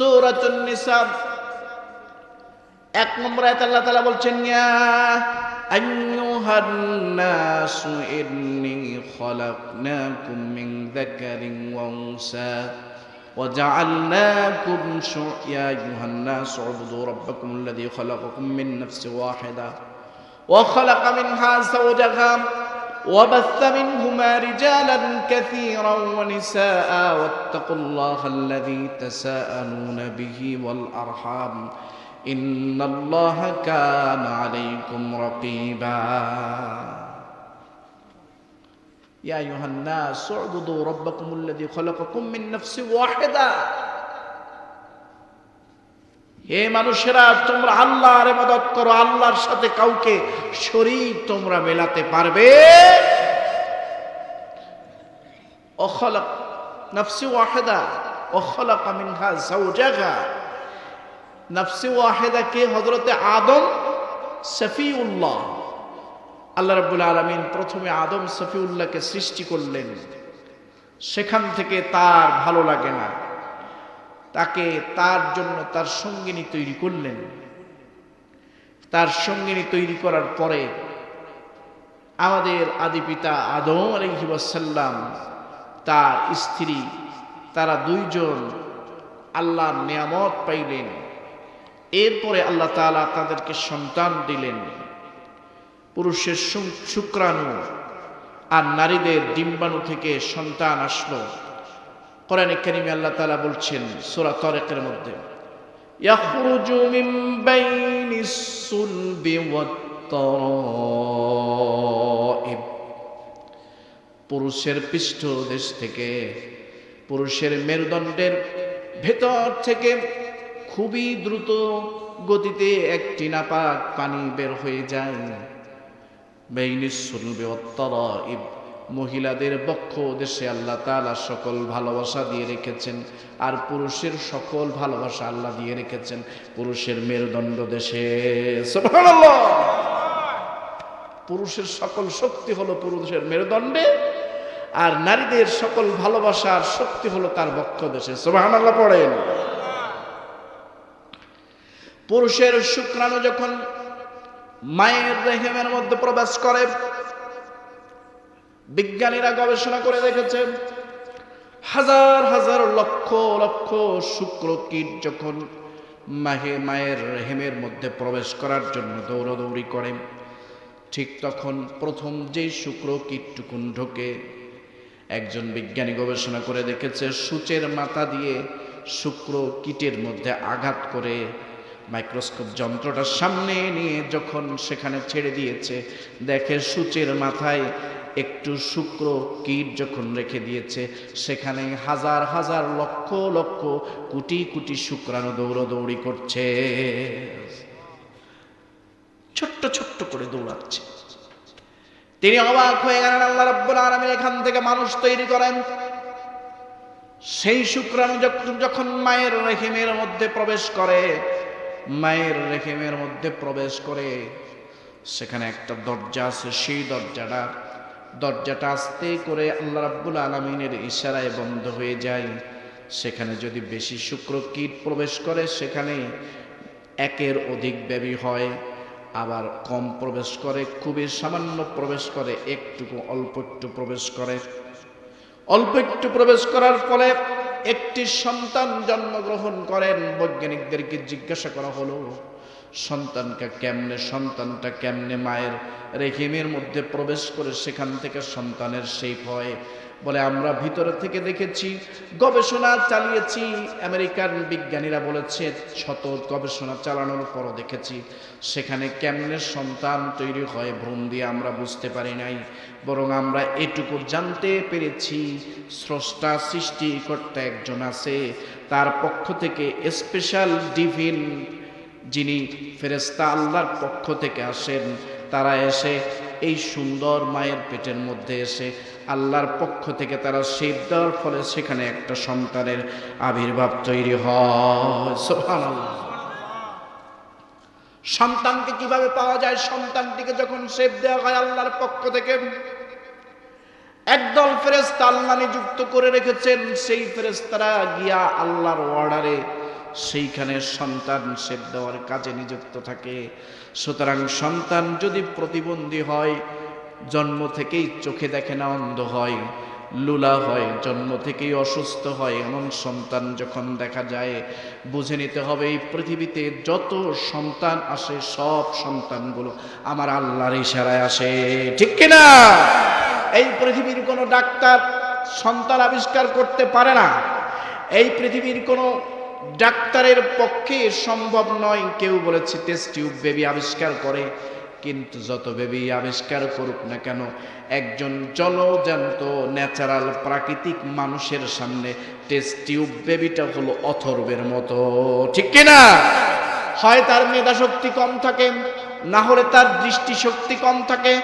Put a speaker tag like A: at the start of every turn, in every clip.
A: সূরাতুন নিসা ১ নম্বর আয়াতে আল্লাহ তাআলা বলছেন, ইয়া আইয়ুহান নাসু ইন্নী খলাকনাকুম মিন যাকারিন ওয়া উনসা وجعلناكم يا أيها الناس اعبدوا ربكم الذي خلقكم من نفس واحدة وخلق منها زوجها وبث منهما رجالا كثيرا ونساء واتقوا الله الذي تساءلون به والأرحام إن الله كان عليكم رقيبا يا أيها الناس اعبدوا ربكم الذي خلقكم من نفس واحدة হে মানুষেরা, তোমরা আল্লাহর ইবাদত করো, আল্লাহর সাথে কাউকে শরীক তোমরা মেলাতে পারবে। ওয়াখালাক নাফসি ওয়াহিদা ওয়াখালাকা মিনহা যাওজাহা। নাফসি ওয়াহিদা কে? হযরতে আদম সফিউল্লাহ। আল্লাহ রাব্বুল আলামিন প্রথমে আদম সফিউল্লাহকে সৃষ্টি করলেন। সেখান থেকে তার ভালো লাগে না, তাকে তার জন্য তার সঙ্গিনী তৈরি করলেন। তার সঙ্গিনী তৈরি করার পরে আমাদের আদি পিতা আদম আলাইহিস সালাম, তার স্ত্রী, তারা দুইজন আল্লাহর নিয়ামত পাইলেন। এরপরে আল্লাহ তাআলা তাদেরকে সন্তান দিলেন। পুরুষের শুক্রাণু আর নারীদের ডিম্বাণু থেকে সন্তান আসলো। কোরআনে কারিমে আল্লাহ তাআলা বলছেন সূরা তারিকের মধ্যে, ইয়াখরুজু মিন বাইনিস সুলবি ওয়াত তারাইব। পুরুষের পৃষ্ঠদেশ থেকে, পুরুষের মেরুদণ্ডের ভেতর থেকে খুবই দ্রুত গতিতে একটি নাপাক পানি বের হয়ে যায়। বাইনিস সুলবি ওয়াত তারাইব, মহিলাদের বক্ষ দেশে আল্লাহ তাআলা সকল ভালোবাসা দিয়ে রেখেছেন, আর পুরুষের সকল ভালোবাসা আল্লাহ দিয়ে রেখেছেন পুরুষের মেরুদণ্ড দেশে। সুবহানাল্লাহ! পুরুষের সকল শক্তি হলো পুরুষের মেরুদণ্ডে, আর নারীদের সকল ভালোবাসার শক্তি হলো তার বক্ষ দেশে। সুবহানাল্লাহ পড়েন। পুরুষের শুক্রাণু যখন মায়ের রেহেমের মধ্যে প্রবেশ করে, বিজ্ঞানীরা গবেষণা করে দেখেছেন, হাজার হাজার লক্ষ লক্ষ শুক্রকীট যখন মায়ের রেহেমের মধ্যে প্রবেশ করার জন্য দৌড়াদৌড়ি করে, ঠিক তখন প্রথম যে শুক্রকীটটুকুন ঢোকে, একজন বিজ্ঞানী গবেষণা করে দেখেছে সূচের মাথা দিয়ে শুক্রকীটের মধ্যে আঘাত করে মাইক্রোস্কোপ যন্ত্রটা সামনে নিয়ে যখন সেখানে ছেড়ে দিয়েছে, দেখে সূচের মাথায় একটু শুক্রকীট যখন রেখে দিয়েছে, সেখানে হাজার হাজার লক্ষ লক্ষ কোটি কোটি শুক্রাণু দৌড়াদৌড়ি করছে, ছোট্ট ছোট্ট করে দৌড়াচ্ছে। তিনি অবাক হয়ে গেলেন, আল্লাহ রাব্বুল আলামিন এখান থেকে মানুষ তৈরি করেন। সেই শুক্রাণু যখন মায়ের রেহেমের মধ্যে প্রবেশ করে, মায়ের রেহেমের মধ্যে প্রবেশ করে, সেখানে একটা দরজা আছে। সেই দরজাটা আস্তে করে আল্লাহ রাব্বুল আলামিনের ইশারায় বন্ধ হয়ে যায়। সেখানে যদি বেশি শুক্রকীট প্রবেশ করে, সেখানে একের অধিক বেবি হয়, আবার কম প্রবেশ করে, খুবই সামান্য প্রবেশ করে, অল্প একটু প্রবেশ করে। অল্প একটু প্রবেশ করার ফলে একটি সন্তান জন্মগ্রহণ করেন। বৈজ্ঞানিকদেরকে জিজ্ঞাসা করা হলো, সন্তানটা কেমনে মায়ের রেহেমের মধ্যে প্রবেশ করে সেখান থেকে সন্তানের শেপ হয়? বলে, আমরা ভিতরে থেকে দেখেছি, গবেষণা চালিয়েছি, আমেরিকান বিজ্ঞানীরা বলেছে শত গবেষণা চালানোর পরও দেখেছি সেখানে কেমনে সন্তান তৈরি হয় ভ্রূণ দিয়ে আমরা বুঝতে পারি নাই, বরং আমরা এটুকু জানতে পেরেছি স্রষ্টা সৃষ্টিকর্তা একজন আছে, তার পক্ষ থেকে স্পেশাল ডিভিন যিনি ফেরেশতা আল্লাহর পক্ষ থেকে আসেন, তারা এসে এই সুন্দর মায়ের পেটের মধ্যে এসে আল্লাহর পক্ষ থেকে তারা শেপ দেওয়ার ফলে সেখানে একটা সন্তানের আবির্ভাব তৈরি হয়। সুবহানাল্লাহ! সন্তানকে কিভাবে পাওয়া যায়? সন্তানটিকে যখন শেপ দেওয়া হয় আল্লাহর পক্ষ থেকে, একদল ফেরেশতা আল্লাহ নিযুক্ত করে রেখেছেন। সেই ফেরেশতারা গিয়া আল্লাহর অর্ডারে সেইখানে সন্তান সেব দেওয়ার কাজে নিযুক্ত থাকে। সুতরাং সন্তান যদি প্রতিবন্ধী হয়, জন্ম থেকেই চোখে দেখে না, অন্ধ হয়, লুলা হয়, জন্ম থেকেই অসুস্থ হয়, এমন সন্তান যখন দেখা যায়, বুঝে নিতে হবে এই পৃথিবীতে যত সন্তান আসে সব সন্তানগুলো আমার আল্লাহর ইশারায় আসে, ঠিক কিনা? এই পৃথিবীর কোনো ডাক্তার সন্তান আবিষ্কার করতে পারে না। এই পৃথিবীর কোনো ডাক্তারের পক্ষে সম্ভব নয়। কেউ বলেছে টেস্ট টিউব বেবি আবিষ্কার করে, কিন্তু যত বেবি আবিষ্কার করুক না কেন, একজন জলজান্ত ন্যাচারাল প্রাকৃতিক মানুষের সামনে টেস্ট টিউব বেবিটা হলো অথর্বের মতো, ঠিক কিনা? হয় তার মেধা শক্তি কম থাকে, না হলে তার দৃষ্টি শক্তি কম থাকে,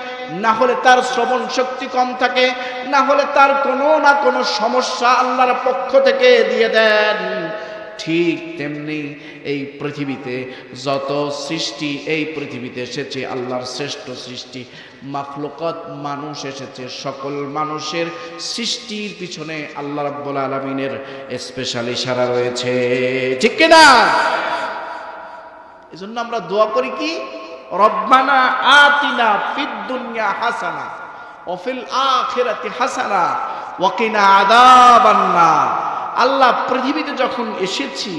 A: না হলে তার শ্রবণ শক্তি কম থাকে, না হলে তার কোনো না কোনো সমস্যা আল্লাহর পক্ষ থেকে দিয়ে দেন। ঠিক তেমনি এই পৃথিবীতে যত সৃষ্টি এই পৃথিবীতে এসেছে, আল্লাহর শ্রেষ্ঠ সৃষ্টি মাখলুকাত মানুষ এসেছে, সকল মানুষের সৃষ্টির পিছনে আল্লাহ রাব্বুল আলামিনের স্পেশাল ইশারা রয়েছে, ঠিক কিনা? এজন্য আমরা দোয়া করি কি, রব্বানা আতিনা ফিদ দুনিয়া হাসানা ওয়া ফিল আখিরাতি হাসানা ওয়া কিনা আযাবান নার। আল্লাহ, পৃথিবীতে যখন এসেছি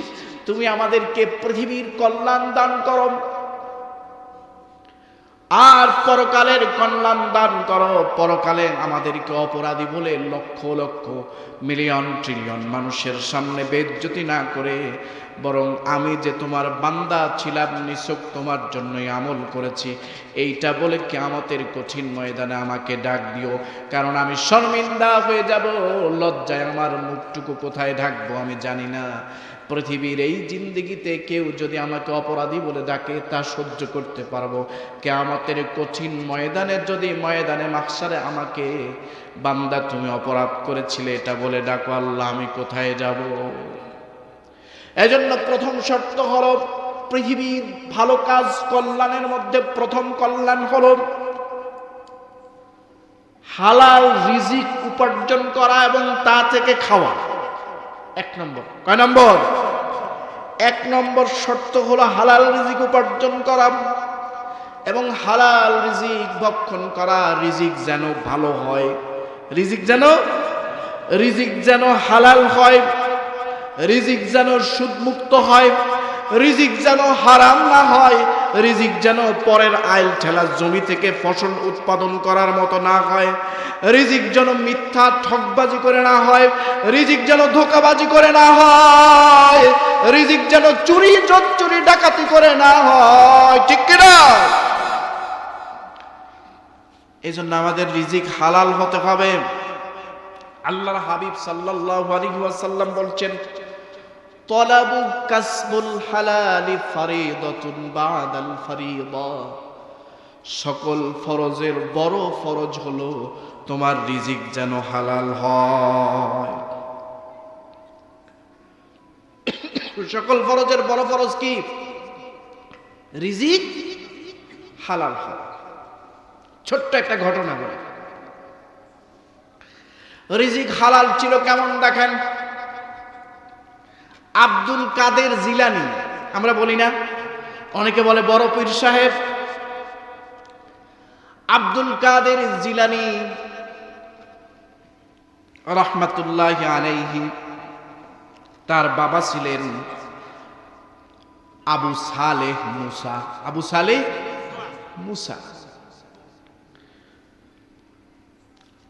A: তুমি আমাদেরকে পৃথিবীর কল্যাণ দান করো, আর পরকালের কল্যাণ দান করো। পরকালে আমাদেরকে অপরাধী বলে লক্ষ লক্ষ মিলিয়ন ট্রিলিয়ন মানুষের সামনে বেইজ্জতি না করে, বরং আমি যে তোমার বান্দা ছিলাম, নিছক তোমার জন্যই আমল করেছি, এইটা বলে কিয়ামতের কঠিন ময়দানে আমাকে ডাক দিও। কারণ আমি শর্মিন্দা হয়ে যাব, লজ্জায় আমার মুখটুকু কোথায় ঢাকবো আমি জানি না। পৃথিবীর এই জিন্দেগিতে কেউ যদি আমাকে অপরাধী বলে ডাকে তা সহ্য করতে পারবো, কিয়ামতের কঠিন ময়দানে যদি ময়দানে মাহশারে আমাকে বান্দা তুমি অপরাধ করেছিলে এটা বলে ডাকো, আল্লাহ আমি কোথায় যাব? এজন্য প্রথম শর্ত হলো, পৃথিবীর ভালো কাজ কল্যাণের মধ্যে প্রথম কল্যাণ হলো হালাল রিজিক উপার্জন করা এবং তা থেকে খাওয়া। এক নম্বর। কয় নম্বর? এক নম্বর শর্ত হলো হালাল রিজিক উপার্জন করা এবং হালাল রিজিক ভক্ষণ করা। রিজিক যেন ভালো হয়, রিজিক যেন হালাল হয়, রিজিক যেন সুদমুক্ত হয়, রিজিক যেন হারাম না হয়, রিজিক যেন পরের আইল ঠেলা জমি থেকে ফসল উৎপাদন করার মতো না হয়, রিজিক যেন মিথ্যা ঠকবাজি করে না হয়, রিজিক যেন ধোঁকাবাজি করে না হয়, রিজিক যেন চুরি চুরি ডাকাতি করে না হয়, ঠিক কিনা? এই জন্য আমাদের রিজিক হালাল হতে হবে। আল্লাহর হাবিব সাল্লাল্লাহু আলাইহি ওয়াসাল্লাম বলছেন, তলাবু কাসবুল হালালি ফরিদাতুন বাদাল ফরিদা। সকল ফরজের বড় ফরজ হলো তোমার রিজিক যেন হালাল হয়। সকল ফরজের বড় ফরজ কি? রিজিক হালাল হয়। ছোট্ট একটা ঘটনা বলি। রিজিক হালাল ছিল কেমন দেখেন। আব্দুল কাদের জিলানী, আমরা বলি না, অনেকে বলে বড় পীর সাহেব। আব্দুল কাদের জিলানী রাহমাতুল্লাহি আলাইহি, তার বাবা ছিলেন আবু সালেহ মুসা। আবু সালেহ মুসা।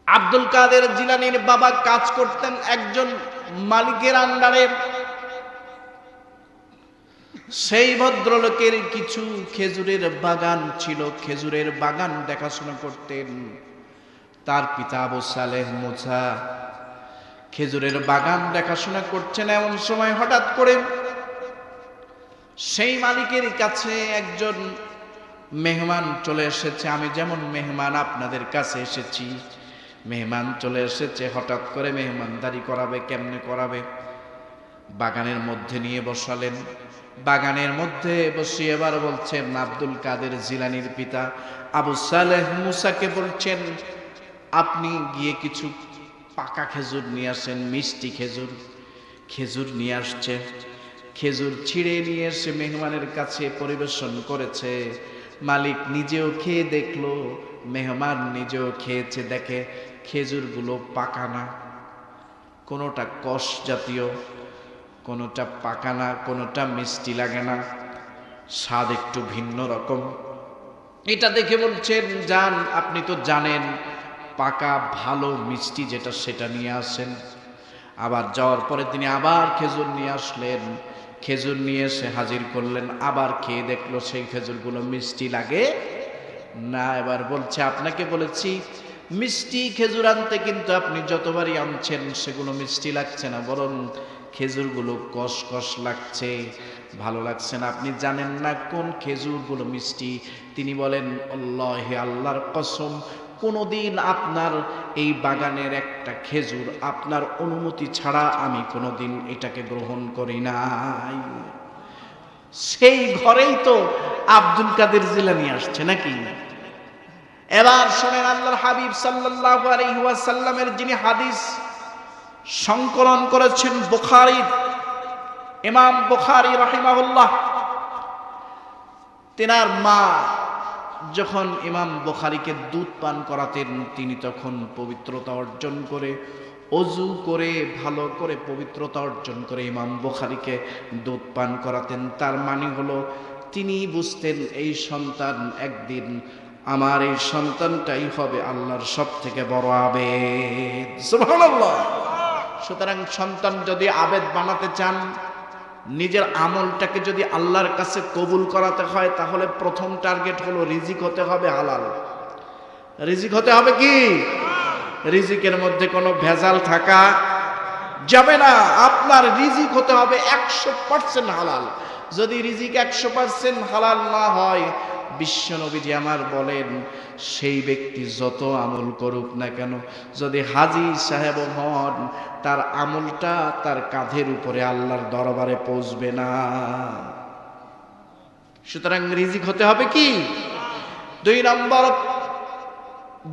A: আব্দুল কাদের জিলানীর বাবা কাজ করতেন একজন মালিকের আন্ডারে। সেই ভদ্রলোকের কিছু খেজুরের বাগান ছিল, খেজুরের বাগান দেখাশোনা করতেন তার পিতা আবু সালেহ মুসা। খেজুরের বাগান দেখাশোনা করছেন, এমন সময় হঠাৎ করে সেই মালিকের কাছে একজন মেহমান চলে এসেছে। আমি যেমন মেহমান আপনাদের কাছে এসেছি, মেহমান চলে এসেছে, হঠাৎ করে মেহমানদারি করাবে। কেমনে করাবে? বাগানের মধ্যে নিয়ে বসালেন। বাগানের মধ্যে বসিয়ে এবার বলছেন, আব্দুল কাদের জিলানীর পিতা আবু সালেহ মুসাকে বলছেন, আপনি গিয়ে কিছু পাকা খেজুর নিয়ে আসেন, মিষ্টি খেজুর। খেজুর নিয়ে আসছে। খেজুর ছিঁড়ে নিয়ে এসে মেহমানের কাছে পরিবেশন করেছে। মালিক নিজেও খেয়ে দেখলো, মেহমান নিজেও খেয়েছে, দেখে খেজুরগুলো পাকা না, কোনোটা কষ জাতীয়, কোনোটা পাকা না, কোনোটা মিষ্টি লাগে না, স্বাদ একটু ভিন্ন রকম। এটা দেখে বলছেন, যান আপনি তো জানেন পাকা ভালো মিষ্টি যেটা সেটা নিয়ে আসেন। আবার যাওয়ার পরে তিনি আবার খেজুর নিয়ে আসলেন, খেজুর নিয়ে এসে হাজির করলেন, আবার খেয়ে দেখলো সেই খেজুরগুলো মিষ্টি লাগে না। এবার বলছে, আপনাকে বলেছি মিষ্টি খেজুর আনতে, কিন্তু আপনি যতবারই আনছেন সেগুলো মিষ্টি লাগছে না, বরং খেজুরগুলো কষ কষ লাগছে, ভালো লাগছে না। আপনি জানেন না কোন খেজুরগুলো মিষ্টি? তিনি বলেন, আল্লাহে, আল্লাহর কসম, কোনোদিন আপনার এই বাগানের একটা খেজুর আপনার অনুমতি ছাড়া আমি কোনোদিন এটাকে গ্রহণ করি নাই। সেই ঘরেই তো আব্দুল কাদের জিলানী আসছে নাকি? এবার শোনেন, আল্লাহর হাবিব সাল্লাল্লাহু আলাইহি ওয়াসাল্লামের যিনি হাদিস সংকলন করেছেন বুখারী, ইমাম বুখারী রাহিমাহুল্লাহ, তেনার মা যখন ইমাম বুখারীকে দুধ পান করাতেন, তিনি তখন পবিত্রতা অর্জন করে, অজু করে, ভালো করে পবিত্রতা অর্জন করে ইমাম বুখারীকে দুধ পান করাতেন। তার মানে হলো তিনি বুঝতেন এই সন্তান একদিন, আমার এই সন্তানটাই হবে আল্লাহর সব থেকে বড় আবেদ। সুবহানাল্লাহ। সুতরাং সন্তান যদি আবেদ বানাতে চান, নিজের আমলটাকে যদি আল্লাহর কাছে কবুল করাতে হয়, তাহলে প্রথম টার্গেট হলো রিজিক হতে হবে হালাল। রিজিক হতে হবে কি? রিজিকের মধ্যে কোনো ভেজাল থাকা যাবে না। আপনার রিজিক হতে হবে 100% হালাল। যদি রিজিক 100% হালাল না হয়, বিশ্বনবীজি আমার বলেন, সেই ব্যক্তি যত আমল করুক না কেন, যদি হাজী সাহেব হন, তার আমলটা তার কাঁধের উপরে আল্লাহর দরবারে পৌঁছবে না। সুতরাং রিজিক হতে হবে কি? 2 নম্বর,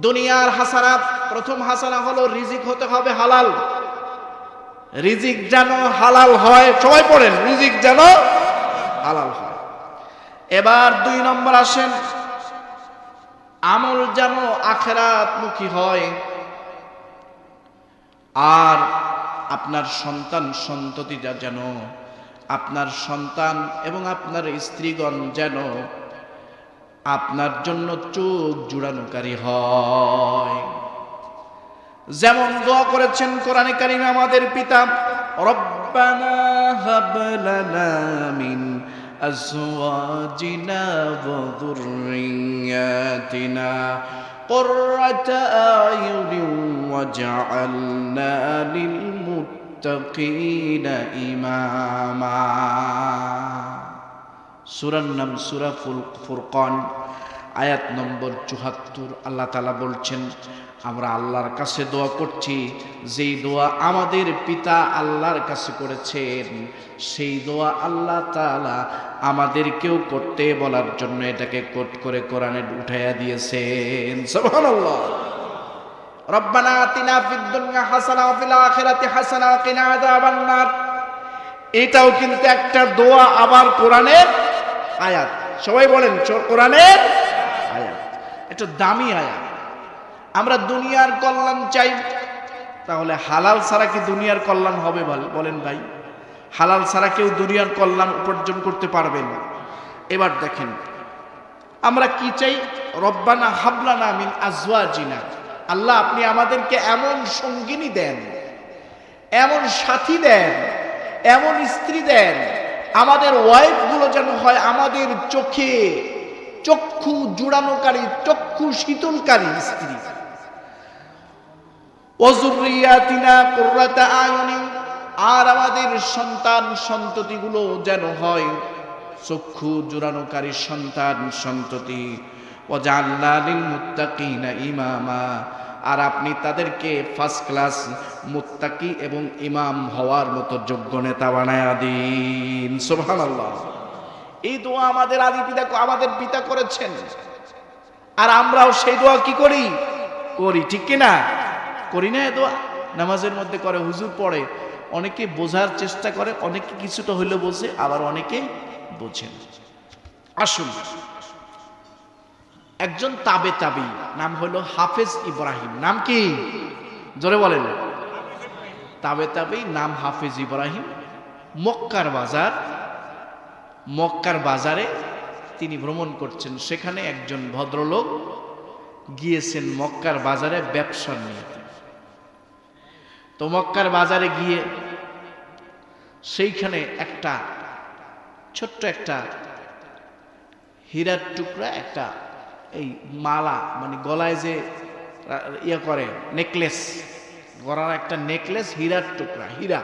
A: দুনিয়ার হাসানাত। প্রথম হাসানা হলো রিজিক হতে হবে হালাল। রিজিক যেন হালাল হয়, সবাই পড়েন, রিজিক যেন হালাল হয়। এবার 2 নম্বর আসেন, আমল যেন আখিরাতমুখী হয়, আর আপনার সন্তান সন্ততিরা যেন, আপনার সন্তান এবং আপনার স্ত্রীগণ যেন আপনার জন্য চোখ জুড়ানোকারী হয়। যেমন দোয়া করেছেন কোরআনে কারিমে আমাদের পিতা, রব্বানা হাব লানা মিন আজওয়াজিনা ওয়া যুররিয়াতিনা কুররাতা আয়ুনিন ওয়াজআলনা লিল মুত্তাকিনা ইমামা। সূরার নাম সূরা ফুরকান, আয়াত নম্বর ৭৪। আল্লাহ তাআলা বলছেন, আমরা আল্লাহর কাছে দোয়া করছি, যেই দোয়া আমাদের পিতা আল্লাহর কাছে করেছেন, সেই দোয়া আল্লাহ তাআলা আমাদেরকেও করতে বলার জন্য এটাকে কোট করে কোরআনে উঠাইয়া দিয়েছেন। সুবহানাল্লাহ। রব্বানা আতিনা ফিদ দুনিয়া হাসানা ওয়া ফিল আখিরাতি হাসানা ওয়া কিনা আযাবান নার। এটাও কিন্তু একটা দোয়া, আবার কোরআনের আয়াত। সবাই বলেন, কোরআনের আয়াত, এটা দামি আয়াত। আমরা দুনিয়ার কল্যাণ চাই, তাহলে হালাল ছাড়া কি দুনিয়ার কল্যাণ হবে? বলেন ভাই, হালাল ছাড়া কেউ দুনিয়ার কল্যাণ উপার্জন করতে পারবে না। এবার দেখেন আমরা কি চাই, রব্বানা হাবলানা মিন আজওয়াজিনা। আল্লাহ, আপনি আমাদেরকে এমন সঙ্গিনী দেন, এমন সাথী দেন, এমন স্ত্রী দেন, আমাদের ওয়াইফগুলো যেন হয় আমাদের চোখে চক্ষু জুড়ানোকারী, চক্ষু শীতলকারী স্ত্রী। ওয়াজুরিয়াতিনা কুররাতা আয়ুনিন, আর আমাদের সন্তান সন্ততিগুলো যেন হয় চক্ষু জুড়ানোকারী সন্তান সন্ততি। ওয়াজআলনা লিল মুত্তাকিনা ইমামা, আর আপনি তাদেরকে ফার্স্ট ক্লাস মুত্তাকি এবং ইমাম হওয়ার মতো যোগ্য নেতা বানায়া দিন। সুবহানাল্লাহ। এই দোয়া আমাদের আদি পিতা, আমাদের পিতা করেছেন, আর আমরাও সেই দোয়া কি করি? করি, ঠিক কিনা? করি না? এই দোয়া নামাজের মধ্যে করে, হুজুর পড়ে, অনেকে বোঝার চেষ্টা করে, অনেকে কিছুটা হইলে বোঝে, আবার অনেকে বোঝে না। আসুন, একজন তাবেঈ নাম হলো হাফেজ ইব্রাহিম। নাম কি? জোরে বলেন। তাবেঈ নাম হাফেজ ইব্রাহিম। মক্কার বাজারে তিনি ভ্রমণ করছেন। সেখানে একজন ভদ্রলোক গিয়েছেন মক্কার বাজারে ব্যবসা নিয়ে। তো মক্কার বাজারে গিয়ে সেইখানে একটা ছোট্ট একটা হীরার টুকরা, একটা এই মালা, মানে গলায় যে ইয়ে করে নেকলেস, গলার একটা নেকলেস, হীরার টুকরা, হীরা,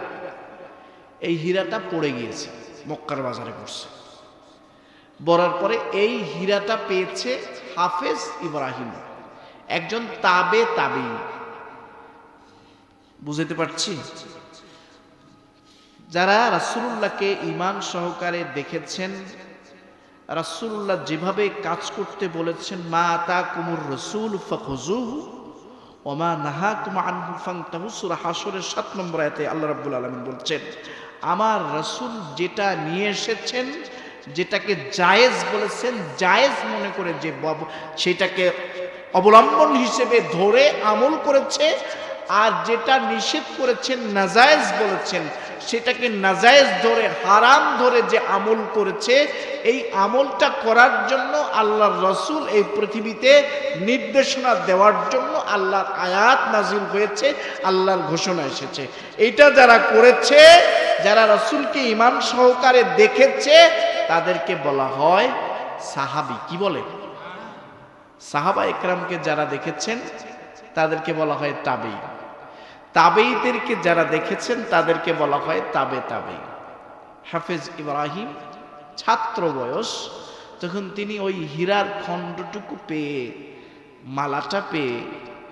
A: এই হীরাটা পড়ে গিয়েছে, মক্কার বাজারে পড়ছে। পড়ার পরে এই হীরাটা পেয়েছে হাফেজ ইব্রাহিম, একজন তাবেঈ। বুঝতে পারছি? যারা রাসূলুল্লাহকে ঈমান সহকারে দেখেছেন, রাসূলুল্লাহ যেভাবে কাজ করতে বলেছেন, মা আতাকুমুর রাসূল ফাখুযুহু ওয়া মা নাহাকুম আনহু ফান্তাহু, সূরা হাশরের ৭ নম্বর আয়াতে আল্লাহ রাব্বুল আলামিন বলছেন, আমার রাসূল যেটা নিয়ে এসেছেন, যেটাকে জায়েজ বলেছেন, জায়েজ মনে করে যে সেটাকে অবলম্বন হিসেবে ধরে আমল করেছে, আর যেটা নিষেধ করেছেন, নাজায়েজ বলেছেন, সেটাকে নাজায়েজ ধরে, হারাম ধরে যে আমল করেছে, এই আমলটা করার জন্য আল্লাহর রাসূল এই পৃথিবীতে নির্দেশনা দেওয়ার জন্য আল্লাহর আয়াত নাজিল হয়েছে, আল্লাহর ঘোষণা এসেছে। এটা যারা করেছে, যারা রাসূলকে ঈমান সহকারে দেখেছে, তাদেরকে বলা হয় সাহাবী। কি বলে? সাহাবা একরামকে যারা দেখেছেন তাদেরকে বলা হয় তাবেঈ। তাবেঈদেরকে যারা দেখেছেন তাদেরকে বলা হয় তাবেঈ। হাফেজ ইব্রাহিম ছাত্র বয়স, তখন তিনি ওই হীরার খণ্ডটুকু পেয়ে, মালাটা পেয়ে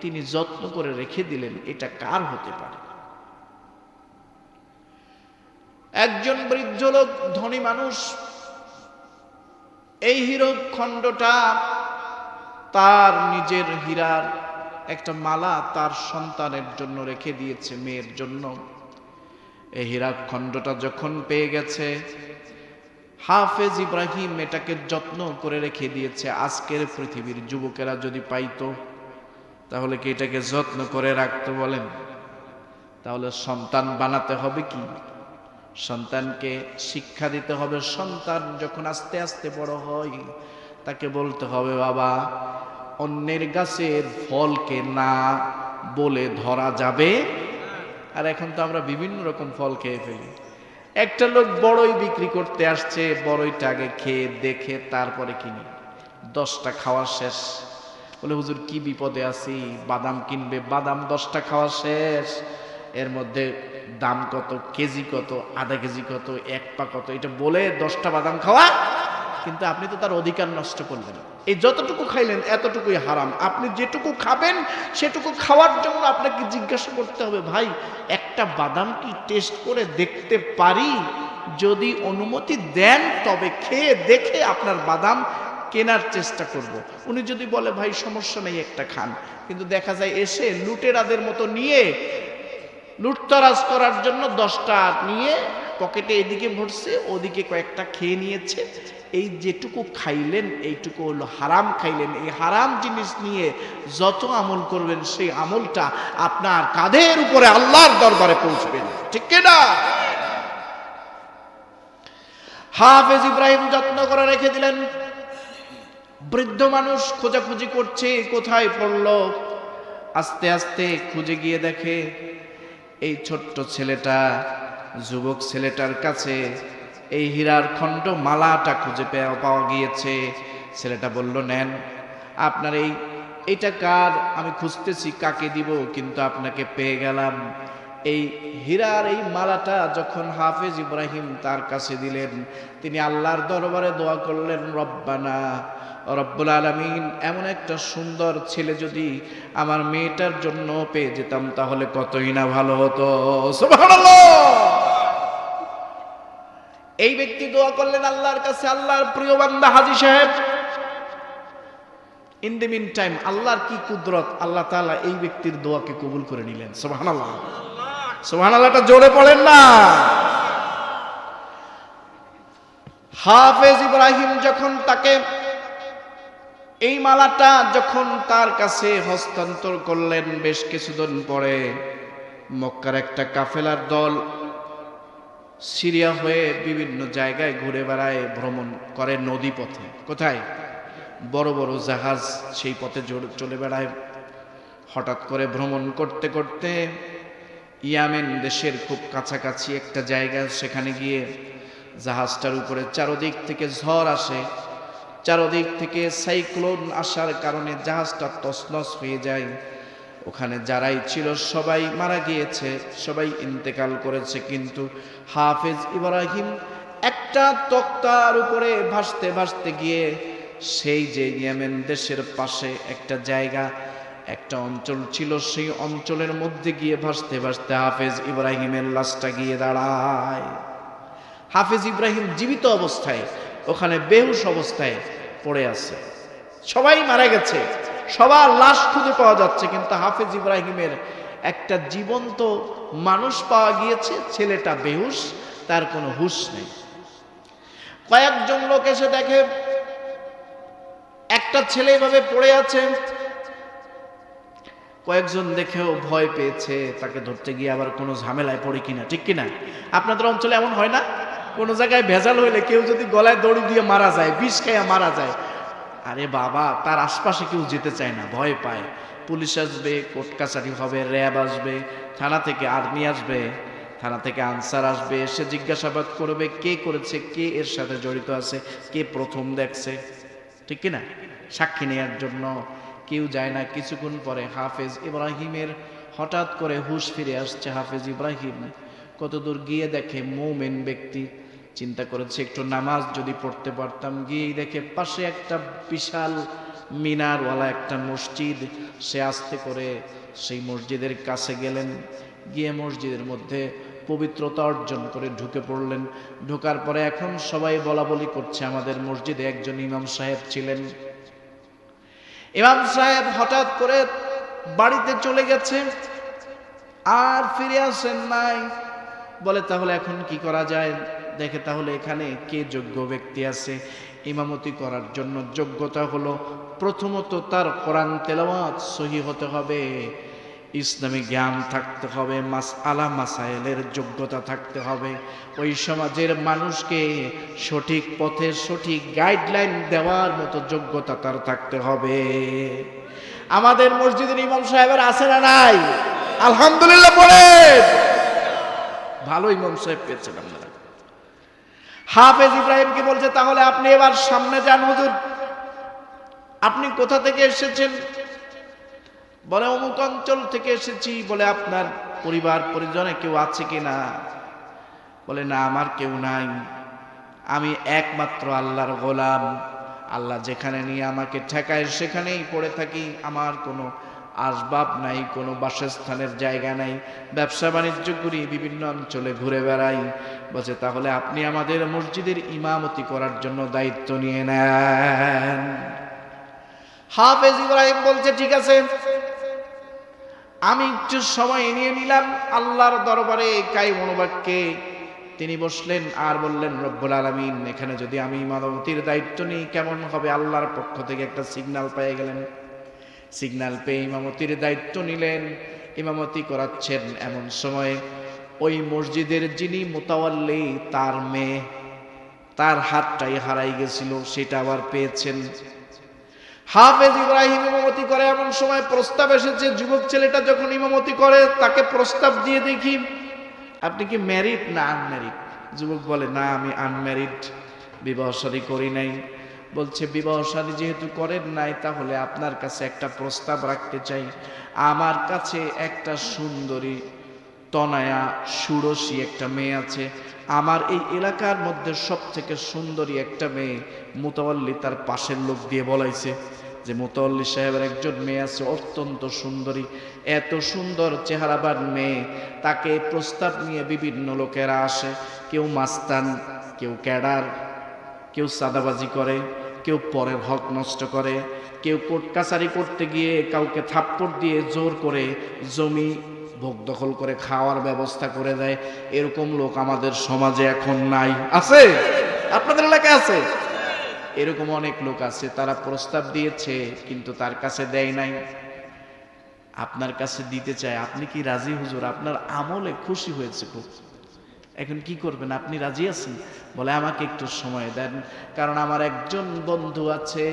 A: তিনি যত্ন করে রেখে দিলেন। এটা কার হতে পারে? একজন বৃদ্ধ লোক, ধনী মানুষ, এই হীরক খণ্ডটা, তার নিজের হীরার একটা মালা তার সন্তানের জন্য রেখে দিয়েছে, মেয়ের জন্য। এই হীরা খণ্ডটা যখন পেয়ে গেছে, হাফেজ ইব্রাহিম এটাকে যত্ন করে রেখে দিয়েছে। আজকের পৃথিবীর যুবকেরা যদি পাইতো, তাহলে কি এটাকে যত্ন করে রাখতো বলেন? তাহলে সন্তান বানাতে হবে কি? সন্তানকে শিক্ষা দিতে হবে। সন্তান যখন আস্তে আস্তে বড় হয়, তাকে বলতে হবে, বাবা, অন্যের গাছের ফলকে না বলে ধরা যাবে। আর এখন তো আমরা বিভিন্ন রকম ফল খেয়ে ফেলি। একটা লোক বড়ই বিক্রি করতে আসছে, বড়ইটা আগে খেয়ে দেখে তারপরে কিনি। 10টা খাওয়া শেষ, বলে, হুজুর কি বিপদে আছি, বাদাম কিনবে, বাদাম 10টা খাওয়া শেষ। এর মধ্যে দাম কত, কেজি কত, আধা কেজি কত, 1 পা কত, এটা বলে 10টা বাদাম খাওয়া। কিন্তু আপনি তো তার অধিকার নষ্ট করলেন। এই যতটুকু খাইলেন এতটুকুই হারাম। আপনি যেটুকু খাবেন সেটুকু খাওয়ার জন্য আপনাকে জিজ্ঞাসা করতে হবে, ভাই একটা বাদাম কি টেস্ট করে দেখতে পারি? যদি অনুমতি দেন তবে খেয়ে দেখে আপনার বাদাম কেনার চেষ্টা করব। উনি যদি বলে, ভাই সমস্যা নেই, একটা খান, কিন্তু দেখা যায় এসে লুটেরাদের মতো নিয়ে লুটতরাজ করার জন্য 10টা নিয়ে পকেটে এদিকে ভরছে, ওদিকে কয়েকটা খেয়ে নিয়েছে। এই যেটুকু খাইলেন এইটুকু হলো হারাম খাইলেন। এই হারাম জিনিস নিয়ে যত আমল করবেন, সেই আমলটা আপনার কাঁধের উপরে আল্লাহর দরবারে পৌঁছবেন। ঠিক কিনা? হাফেজ ইব্রাহিম যত্ন করে রেখে দিলেন। বৃদ্ধ মানুষ খোঁজাখুঁজি করছে, কোথায় পড়লো। আস্তে আস্তে খুঁজে গিয়ে দেখে এই ছোট্ট ছেলেটা, যুবক ছেলেটার কাছে এই হীরার খণ্ড মালাটা খুঁজে পাওয়া গিয়েছে। ছেলেটা বলল, নেন, আপনার এইটা কার? আমি খুঁজতেছি কাকে দিব, কিন্তু আপনাকে পেয়ে গেলাম। এই হীরার এই মালাটা যখন হাফেজ ইব্রাহিম তার কাছে দিলেন, তিনি আল্লাহর দরবারে দোয়া করলেন, রব্বানা রব্বুল আলামিন, এমন একটা সুন্দর ছেলে যদি আমার মেয়েটার জন্য পেয়ে যেতাম তাহলে কতই না ভালো হতো। সুবহানাল্লাহ। এই ব্যক্তি দোয়া করলেন আল্লাহর কাছে, আল্লাহর প্রিয় বান্দা হাজী সাহেব। ইন দ্য মিন টাইম আল্লাহর কি কুদরত, আল্লাহ তাআলা এই ব্যক্তির দোয়াকে কবুল করে নিলেন। সুবহানাল্লাহ। সুবহানাল্লাহটা জোরে পড়েন না। হাফেজ ইব্রাহিম যখন তাকে এই মালাটা যখন তার কাছে হস্তান্তর করলেন, বেশ কিছুদিন পরে মক্কার একটা কাফেলার দল সিরিয়া হয়ে বিভিন্ন জায়গায় ঘুরে বেড়ায়, ভ্রমণ করে নদী পথে। কোথায়? বড় বড় জাহাজ সেই পথে চলে বেড়ায়। হঠাৎ করে ভ্রমণ করতে করতে ইয়ামেন দেশের খুব কাছাকাছি একটা জায়গা, সেখানে গিয়ে জাহাজটার উপরে চারদিক থেকে ঝড় আসে, চারদিক থেকে সাইক্লোন আসার কারণে জাহাজটা তছনছ হয়ে যায়। ওখানে যারাই ছিল সবাই মারা গিয়েছে, সবাই ইন্তেকাল করেছে, কিন্তু হাফেজ ইব্রাহিম একটা তক্তার উপরে ভাসতে ভাসতে গিয়ে সেই যে ইয়েমেন দেশের পাশে একটা জায়গা, একটা অঞ্চল ছিল, সেই অঞ্চলের মধ্যে গিয়ে ভাসতে ভাসতে হাফেজ ইব্রাহিমের লাশটা গিয়ে দাঁড়ায়। হাফেজ ইব্রাহিম জীবিত অবস্থায় ওখানে বেহুশ অবস্থায় পড়ে আছে, সবাই মারা গেছে, সবার লাশ খুঁজে পাওয়া যাচ্ছে, কিন্তু হাফেজ ইব্রাহিমের একটা জীবন্ত মানুষ পাওয়া গিয়েছে, ছেলেটা বেহুশ, তার কোনো হুঁশ নেই। কয়েকজন লোক এসে দেখে একটা ছেলে এভাবে পড়ে আছে, কয়েকজন দেখেও ভয় পেয়েছে, তাকে ধরতে গিয়ে আবার কোনো ঝামেলায় পড়ে কিনা, ঠিক কিনা? আপনাদের অঞ্চলে এমন হয় না? কোনো জায়গায় ভেজাল হইলে কেউ যদি গলায় দড়ি দিয়ে মারা যায়, বিষ খাইয়া মারা যায়, আরে বাবা, তার আশপাশে কেউ যেতে চায় না, ভয় পায়। পুলিশ আসবে, কোর্ট কাছারি হবে, র্যাব আসবে, থানা থেকে আর্মি আসবে, থানা থেকে আনসার আসবে, সে জিজ্ঞাসাবাদ করবে কে করেছে, কে এর সাথে জড়িত আছে, কে প্রথম দেখছে, ঠিক কিনা? সাক্ষী নেওয়ার জন্য কেউ যায় না। কিছুক্ষণ পরে হাফেজ ইব্রাহিমের হঠাৎ করে হুঁশ ফিরে আসছে। হাফেজ ইব্রাহিম কতদূর গিয়ে দেখে মুমিন ব্যক্তি, চিন্তা করেছে একটু নামাজ যদি পড়তে পারতাম। গিয়েই দেখে পাশে একটা বিশাল মিনারওয়ালা একটা মসজিদ। সে আস্তে করে সেই মসজিদের কাছে গেলেন, গিয়ে মসজিদের মধ্যে পবিত্রতা অর্জন করে ঢুকে পড়লেন। ঢোকার পরে এখন সবাই বলা বলি করছে আমাদের মসজিদে একজন ইমাম সাহেব ছিলেন। ইমাম সাহেব হঠাৎ করে বাড়িতে চলে গেছে, আর ফিরে আসেন নাই। বলে তাহলে এখন কি করা যায়? দেখে তাহলে এখানে কে যোগ্য ব্যক্তি আছে ইমামতি করার জন্য। যোগ্যতা হলো প্রথমত তার কোরআন তেলাওয়াত সহি হতে হবে, ইসলামী জ্ঞান থাকতে হবে, মাসআলা মাসাইলের যোগ্যতা থাকতে হবে, ওই সমাজের মানুষকে সঠিক পথে সঠিক গাইডলাইন দেওয়ার মতো যোগ্যতা তার থাকতে হবে। আমাদের মসজিদের ইমাম সাহেবের আছে না নাই? আলহামদুলিল্লাহ বলেন। ভালো ইমাম সাহেব পেয়েছেন আপনারা। হাফেজ ইব্রাহিমকে বলছে তাহলে আপনি এবার সামনে যান হুজুর, আপনি কোথা থেকে এসেছেন? বলে অমুক অঞ্চল থেকে এসেছি। বলে আপনার পরিবার পরিজনে কেউ আছে কিনা? বলে না, আমার কেউ নাই, আমি একমাত্র আল্লাহর গোলাম, আল্লাহ যেখানে নিয়ে আমাকে ঠেকায় সেখানেই পড়ে থাকি, আমার কোনো আসবাব নাই, কোনো বাসস্থানের জায়গা নাই, ব্যবসা বাণিজ্য করি, বিভিন্ন অঞ্চলে ঘুরে বেড়াই। বলছে তাহলে আপনি আমাদের মসজিদের ইমামতি করার জন্য দায়িত্ব নিয়ে নেন। হাফেজ ইব্রাহিম বলছে ঠিক আছে, আমি একটু সময় নিয়ে নিলাম আল্লাহর দরবারে কাই মনোবাক্যে। তিনি বসলেন আর বললেন রব্বুল আলামিন, এখানে যদি আমি ইমামতির দায়িত্ব নিই কেমন হবে? আল্লাহর পক্ষ থেকে একটা সিগন্যাল পেয়ে গেলেন। সিগন্যাল পেয়ে ইমামতির দায়িত্ব নিলেন, ইমামতি করাচ্ছেন। এমন সময় ওই মসজিদের যিনি মুতাওয়াল্লি, তার মেয়ে, তার হাতটাই হারাই গেছিল, সেটা আবার পেয়েছেন। হাফেজ ইব্রাহিম ইমামতি করে, এমন সময় প্রস্তাব এসেছে। যুবক ছেলেটা যখন ইমামতি করে তাকে প্রস্তাব দিয়ে দেখি, আপনি কি ম্যারিড না আনম্যারিড? যুবক বলে না, আমি আনম্যারিড, বিবাহ শাদী করি নাই। বলছে বিবাহ শাদী যেহেতু করেন নাই, তাহলে আপনার কাছে একটা প্রস্তাব রাখতে চাই। আমার কাছে একটা সুন্দরী তনয়া ষোড়শী একটা মেয়ে আছে, আমার এই এলাকার মধ্যে সব থেকে সুন্দরী একটা মেয়ে। মুতাওয়াল্লি তার পাশের লোক দিয়ে বলাইছে যে মুতাওয়াল্লি সাহেবের একজন মেয়ে আছে অত্যন্ত সুন্দরী, এত সুন্দর চেহারাবান মেয়ে, তাকে প্রস্তাব নিয়ে বিভিন্ন লোকেরা আসে, কেউ মাস্তান, কেউ ক্যাডার, কেউ সাদাবাজি করে, কেউ পরের হক নষ্ট করে, কেউ কোর্ট কাছারি করতে গিয়ে কাউকে থাপ্পড় দিয়ে জোর করে জমি ভোগ দখল করে খাওয়ার ব্যবস্থা করে দেয়, এরকম লোক আমাদের সমাজে এখন নাই। আছে? আপনাদের এলাকায় আছে? এরকম অনেক লোক আছে, তারা প্রস্তাব দিয়েছে কিন্তু তার কাছে দেয় নাই, আপনার কাছে দিতে চায়। আপনি কি রাজি হুজুর? আপনার আমলে খুশি হয়েছে খুব, এখন কি করবেন? আপনি রাজি আছেন? বলে আমাকে একটু সময় দেন, কারণ আমার একজন বন্ধু আছে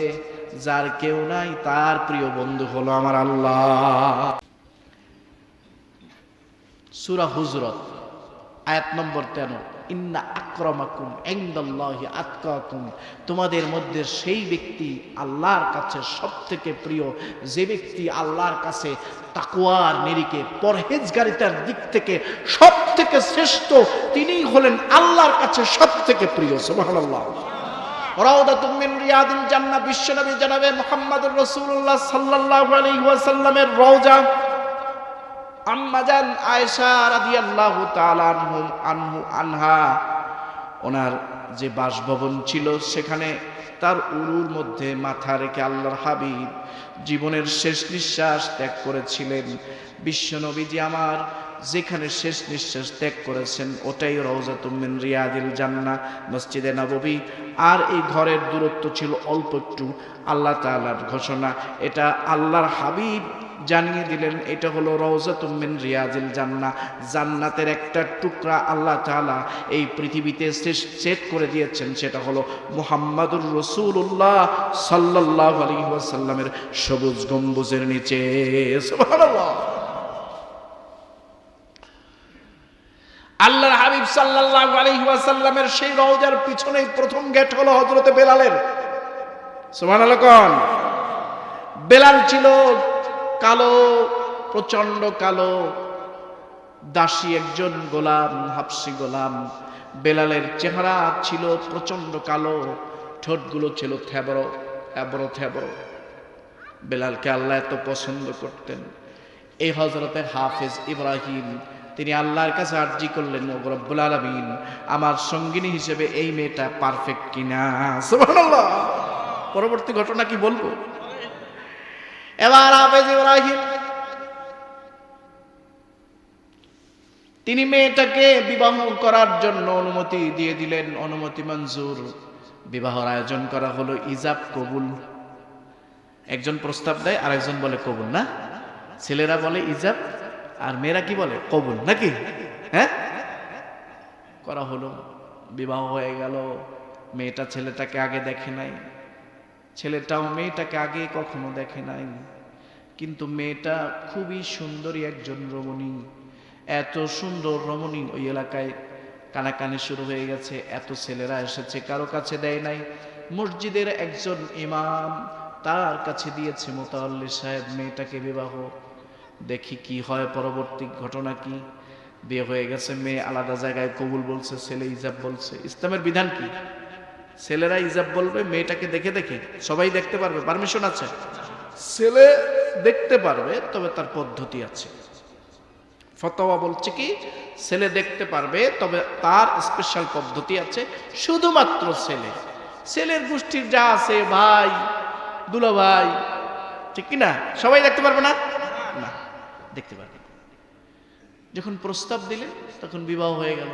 A: যার কেউ নাই, তার প্রিয় বন্ধু হলো আমার আল্লাহ। সূরা হুজরাত আয়াত নম্বর 13, ইন্না আকরামাকুম ইনদাল্লাহি আতকাকুম, তোমাদের মধ্যে সেই ব্যক্তি আল্লাহর কাছে সবথেকে প্রিয়, যে ব্যক্তি আল্লাহর কাছে তাকওয়ার নিরিখে পরহেজগারিতার দিক থেকে সবথেকে শ্রেষ্ঠ, তিনিই হলেন আল্লাহর কাছে সবথেকে প্রিয়। সুবহানাল্লাহ। রাউদাতুম মিন রিয়াদিল জান্নাহ, বিশ্বনবী জনাবে মুহাম্মদুর রাসূলুল্লাহ সাল্লাল্লাহু আলাইহি ওয়াসাল্লামের রওজা। আম্মাজান আয়েশা রাদিয়াল্লাহু তাআলা আনহা, ওনার যে বাসভবন ছিল সেখানে তার উরুর মধ্যে মাথা রেখে আল্লাহর হাবিব জীবনের শেষ নিঃশ্বাস ত্যাগ করেছিলেন। বিশ্বনবীজি আমার যেখানে শেষ নিঃশ্বাস ত্যাগ করেছেন ওটাই রওজাতুম মিন রিয়াদিল জান্নাহ, মসজিদে নববী। আর এই ঘরের দূরত্ব ছিল অল্প একটু। আল্লাহ তাআলার ঘোষণা, এটা আল্লাহর হাবিব জানিয়ে দিলেন, এটা হলো রওজাতুম মিন রিয়াদিল জান্নাহ, জান্নাতের একটা টুকরা আল্লাহ তাআলা এই পৃথিবীতে সেট করে দিয়েছেন, সেটা হলো মুহাম্মাদুর রাসূলুল্লাহ সাল্লাল্লাহু আলাইহি ওয়াসাল্লামের সবুজ গম্বুজের নিচে। সুবহানাল্লাহ। আল্লাহর হাবিব সাল্লাল্লাহু আলাইহি ওয়াসাল্লামের সেই রওজার পিছনেই প্রথম গেট হলো হযরতে বেলালের। সুবহানাল্লাহ কোন? বেলাল ছিল কালো, প্রচন্ড কালো, দাসী একজন গোলাম, হাবশী গোলাম। বেলালের চেহারা ছিল প্রচন্ড কালো, ঠোঁটগুলো ছিল থ্যাবড়ো। বেলালকে আল্লাহ এত পছন্দ করতেন। এই হযরতে হাফেজ ইব্রাহিম তিনি আল্লাহর কাছে আরজি করলেন, ওগো রব্বুল আলামিন, আমার সঙ্গিনী হিসেবে এই মেয়েটা পারফেক্ট কিনা। সুবহানাল্লাহ। পরবর্তী ঘটনা কি বলবো? এবার হাফেজ ইব্রাহিম তিনি মেয়েটাকে বিবাহ করার জন্য অনুমতি দিয়ে দিলেন, অনুমতি মঞ্জুর। বিবাহর আয়োজন করা হলো, ইজাব কবুল। একজন প্রস্তাব দেয় আর একজন বলে কবুল, না? ছেলেরা বলে ইজাব আর মেয়েরা কি বলে? কবুল, নাকি? হ্যাঁ, করা হলো, বিবাহ হয়ে গেল। মেয়েটা ছেলেটাকে আগে দেখে নাই, ছেলেটাও মেয়েটাকে আগে কখনো দেখে নাই, কিন্তু মেয়েটা খুবই সুন্দরী একজন রমণী। এত সুন্দর রমণী ওই এলাকায় কানাকানি শুরু হয়ে গেছে, এত ছেলেরা এসেছে, কারো কাছে দেয় নাই। মসজিদের একজন ইমাম তার কাছে দিয়েছে, মোতাওয়াল্লি সাহেব মেয়েটাকে বিবাহ, দেখি কি হয়। পরবর্তী ঘটনা কি? বিয়ে হয়ে গেছে, মেয়ে আলাদা জায়গায় কবুল বলছে, ছেলে ইজাব বলছে। ইসলামের বিধান কি? ছেলেরা ইজাব বলবে, মেয়েটাকে দেখে দেখে সবাই দেখতে পারবে, পারমিশন আছে। ছেলে দেখতে পারবে, তবে তার পদ্ধতি আছে। ফতোয়া বলছে কি, ছেলে দেখতে পারবে, তবে তার স্পেশাল পদ্ধতি আছে। শুধুমাত্র ছেলের গোষ্ঠীর যা আছে, ভাই, দুলা ভাই, ঠিক কিনা, সবাই দেখতে পারবে না? না, দেখতে পারবে। যখন প্রস্তাব দিলেন তখন বিবাহ হয়ে গেল।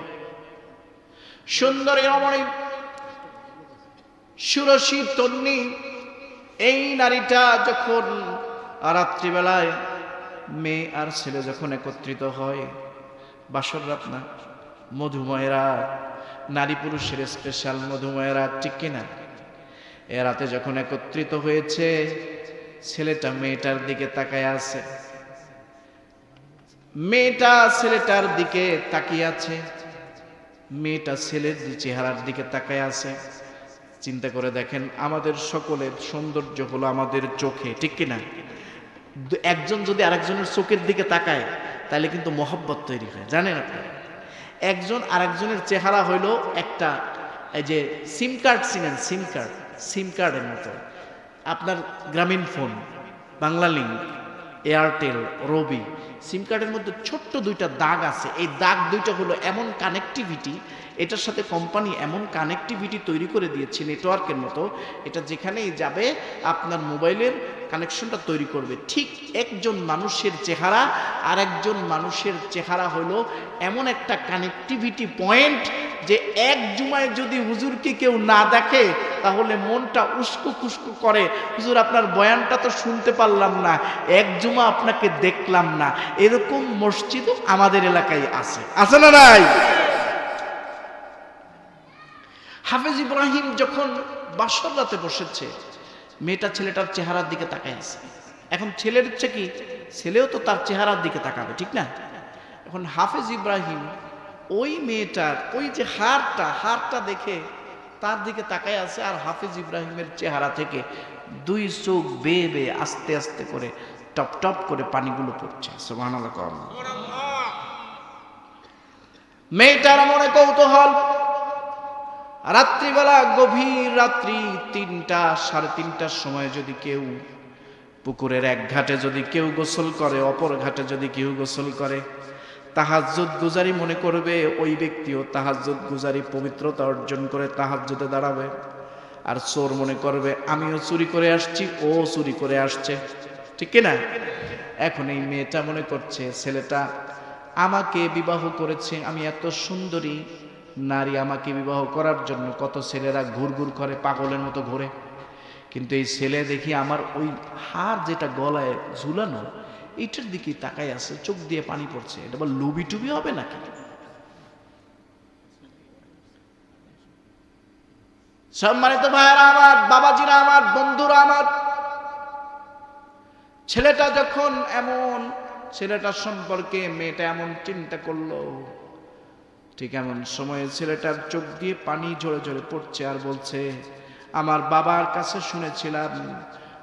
A: সুন্দরী রমণী, সুরসী তন্নি, এই নারীটা যখন রাত্রিবেলায় মেয়ে আর ছেলে যখন একত্রিত হয়, বাসর রাত না, মধুময় রাত, নারী পুরুষের স্পেশাল মধুময় রাত, ঠিক কিনা? এ রাতে যখন একত্রিত হয়েছে, ছেলেটা মেয়েটার দিকে তাকায় আছে, মেয়েটা ছেলেটার দিকে তাকিয়ে আছে, মেয়েটা ছেলের চেহারার দিকে তাকায় আছে। চিন্তা করে দেখেন, আমাদের সকলের সৌন্দর্য হলো আমাদের চোখে, ঠিক কিনা? একজন যদি আরেকজনের চোখের দিকে তাকায় তাহলে কিন্তু মহব্বত তৈরি হয়, জানেন আপনারা? একজন আরেকজনের চেহারা হইল একটা, এই যে সিম কার্ড চিনেন, সিম কার্ডের মতো। আপনার গ্রামীণ ফোন, বাংলা লিঙ্ক, এয়ারটেল, রবি সিম কার্ডের মধ্যে ছোট্ট দুইটা দাগ আছে। এই দাগ দুইটা হলো এমন কানেক্টিভিটি, এটার সাথে কোম্পানি এমন কানেক্টিভিটি তৈরি করে দিয়েছে নেটওয়ার্কের মতো, এটা যেখানেই যাবে আপনার মোবাইলের কানেকশনটা তৈরি করবে। ঠিক একজন মানুষের চেহারা আর একজন মানুষের চেহারা হলো এমন একটা কানেক্টিভিটি পয়েন্ট যে এক জুমায় যদি হুজুরকে কেউ না দেখে তাহলে মনটা উস্কো খুস্কো করে, হুজুর আপনার বয়ানটা তো শুনতে পারলাম না, এক জুমা আপনাকে দেখলাম না। এরকম মসজিদ আমাদের এলাকায় আছে না নাই? হাফেজ ইব্রাহিম যখন বাসর রাতে বসেছে, মেয়েটা ছেলেটার চেহারার দিকে তাকায় আছে। এখন ছেলের ইচ্ছে কি, ছেলেও তো তার চেহারার দিকে তাকাবে, ঠিক না? এখন হাফেজ ইব্রাহিম ওই মেয়েটার ওই যে হারটা দেখে তার দিকে তাকায় আছে, আর হাফেজ ইব্রাহিমের চেহারা থেকে দুই চোখ বেয়ে বেয়ে আস্তে আস্তে করে টপ টপ করে পানিগুলো পড়ছে। সুবহানাল্লাহ। মেয়েটার মনে কৌতূহল, রাত্রিবেলা গভীর রাত্রি 3টা সাড়ে 3টার সময় যদি কেউ পুকুরের এক ঘাটে যদি কেউ গোসল করে, অপর ঘাটে যদি কেউ গোসল করে, তাহাজ্জুদ গুজারি মনে করবে ওই ব্যক্তিও তাহাজ্জুদ গুজারি পবিত্রতা অর্জন করে তাহাজ্জুদে দাঁড়াবে। আর চোর মনে করবে আমিও চুরি করে আসছি, ও চুরি করে আসছে, ঠিক কিনা? এখন এই মেয়েটা মনে করছে ছেলেটা আমাকে বিবাহ করেছে, আমি এত সুন্দরী নারী, আমাকে বিবাহ করার জন্য কত ছেলেরা ঘুরঘুর করে, পাগলের মতো ঘুরে, কিন্তু এই ছেলে দেখি আমার ওই হার যেটা গলায় ঝুলানো এইটার দিকে তাকাই আছে, চোখ দিয়ে পানি পড়ছে, এটা বল লুবি টুবি হবে নাকি? সম্মানিত ভাইরা আমার, বাবাজিরা আমার, বন্ধুরা আমার, ছেলেটা যখন এমন, ছেলেটার সম্পর্কে মেয়েটা এমন চিন্তা করলো, ঠিক এমন সময়ে ছেলেটার চোখ দিয়ে পানি ঝরে ঝরে পড়ছে আর বলছে, আমার বাবার কাছে শুনেছিলাম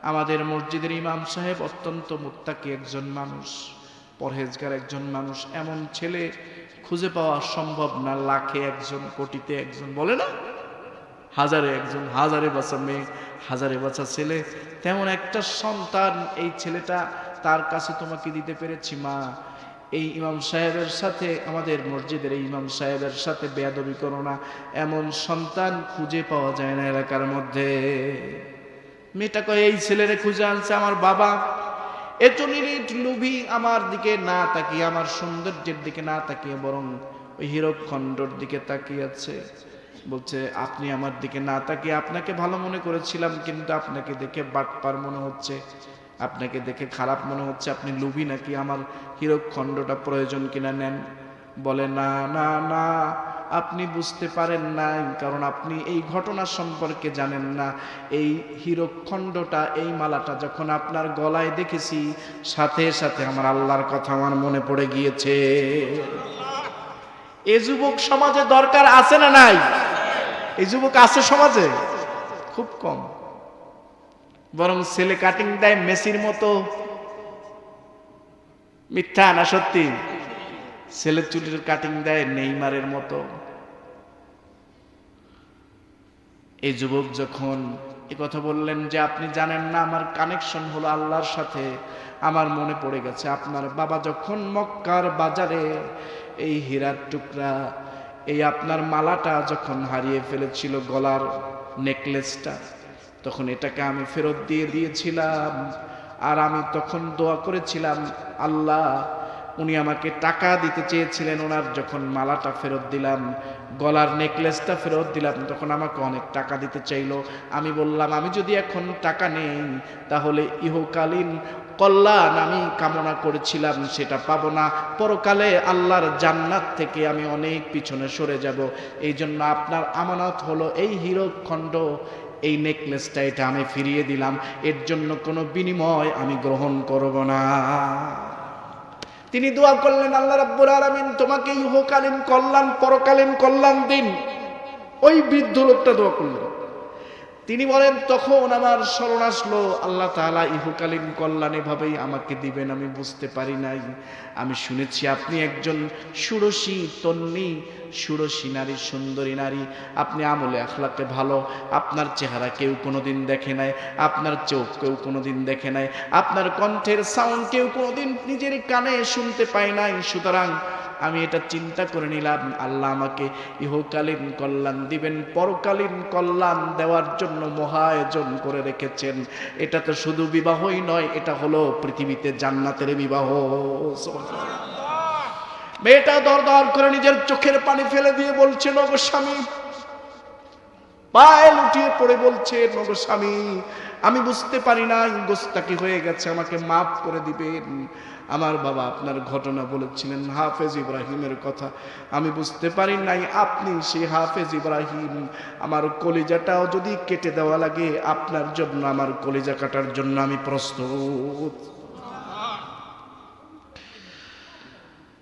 A: আমাদের মসজিদের ইমাম সাহেব অত্যন্ত মুত্তাকি একজন মানুষ, পরহেজগার একজন মানুষ, এমন ছেলে খুঁজে পাওয়া সম্ভব না, লাখে একজন, কোটিতে একজন, বলে না হাজারে একজন, হাজারে বাঁচা মেয়ে, হাজারে বাঁচা ছেলে, তেমন একটা সন্তান এই ছেলেটা, তার কাছে তোমাকে দিতে পেরেছি মা। এই ইমাম সাহেবের সাথে, আমাদের মসজিদের এই ইমাম সাহেবের সাথে বেয়াদবি করো না, এমন সন্তান খুঁজে পাওয়া যায় না এলাকার মধ্যে। মেয়েটা কয় এই ছেলেরে খুঁজে আনছে আমার বাবা, এত নিরিট লুভি, আমার দিকে না তাকিয়ে, আমার সৌন্দর্যের দিকে না তাকিয়ে বরং ওই হীরকখণ্ডর দিকে তাকিয়ে আছে। বলছে আপনি আমার দিকে না তাকিয়ে, আপনাকে ভালো মনে করেছিলাম কিন্তু আপনাকে দেখে বাটপার মনে হচ্ছে, আপনাকে দেখে খারাপ মনে হচ্ছে, আপনি লুভি নাকি, আমার হীরকখণ্ডটা প্রয়োজন কিনা নেন। বলে না না না, আপনি বুঝতে পারেন নাই, কারণ আপনি এই ঘটনা সম্পর্কে জানেন না। এই হীরকখণ্ডটা, এই মালাটা যখন আপনার গলায় দেখেছি, সাথে সাথে আমার আল্লাহর কথা আমার মনে পড়ে গিয়েছে। এই যুবক সমাজে দরকার আছে না নাই? এই যুবক আছে সমাজে? খুব কম। বরং ছেলে কাটিং দেয় মেসির মতো, মিথ্যা না সত্যি? ছেলে চুলের কাটিং দেয় নেইমারের মতো। এই যুবক যখন এ কথা বললেন যে আপনি জানেন না আমার কানেকশন হলো আল্লাহর সাথে, আমার মনে পড়ে গেছে আপনার বাবা যখন মক্কার বাজারে এই হীরার টুকরা, এই আপনার মালাটা যখন হারিয়ে ফেলেছিল, গলার নেকলেসটা, তখন এটাকে আমি ফেরত দিয়ে দিয়েছিলাম। আর আমি তখন দোয়া করেছিলাম আল্লাহ, উনি আমাকে টাকা দিতে চেয়েছিলেন, ওনার যখন মালাটা ফেরত দিলাম, গলার নেকলেসটা ফেরত দিলাম, তখন আমাকে অনেক টাকা দিতে চাইলো। আমি বললাম আমি যদি এখন টাকা নেই তাহলে ইহকালীন কল্যাণ আমি কামনা করেছিলাম সেটা পাবো না, পরকালে আল্লাহর জান্নাত থেকে আমি অনেক পিছনে সরে যাব। এই জন্য আপনার আমানত হলো এই হীরকখণ্ড, এই নেকলেসটা, এটা আমি ফিরিয়ে দিলাম, এর জন্য কোনো বিনিময় আমি গ্রহণ করব না। তিনি দোয়া করলেন আল্লাহ রাব্বুল আলামিন তোমাকে ইহকালীন কল্যাণ, পরকালীন কল্যাণ দিন। ওই বৃদ্ধ লোকটা দোয়া করলেন। তিনি বলেন তখন আমার স্মরণ আসলো আল্লাহ তাআলা ইহকালীন কল্যাণ এভাবেই আমাকে দিবেন, আমি বুঝতে পারি নাই। আমি শুনেছি আপনি একজন ষোড়শী তন্নি, ষোড়শী নারী, সুন্দরী নারী, আপনি আমলে আখলাকে ভালো, আপনার চেহারা কেউ কোনোদিন দেখে নাই, আপনার চোখ কেউ কোনোদিন দেখে নাই, আপনার কণ্ঠের সাউন্ড কেউ কোনোদিন নিজের কানে শুনতে পায় নাই। সুতরাং আমি এটা চিন্তা করে নিলাম আল্লাহ আমাকে ইহকালীন কল্যাণ দিবেন, পরকালীন কল্যাণ দেওয়ার জন্য মহা আয়োজন করে রেখেছেন। এটা তো শুধু বিবাহই নয়, এটা হলো পৃথিবীতে জান্নাতের বিবাহ। মেয়েটা দর দর করে নিজের চোখের পানি ফেলে দিয়ে বলছে, নগো স্বামী, পায়ে লুটিয়ে পড়ে বলছে, নগো স্বামী, আমি বুঝতে পারি না গোস্তাকি হয়ে গেছে, আমাকে মাফ করে দিবেন। আমার বাবা আপনার ঘটনা বলেছিলেন, হাফেজ ইব্রাহিমের কথা, আমি বুঝতে পারি নাই আপনি সেই হাফেজ ইব্রাহিম। আমার কলিজাটাও যদি কেটে দেওয়া লাগে আপনার জন্য, আমার কলিজা কাটার জন্য আমি প্রস্তুত।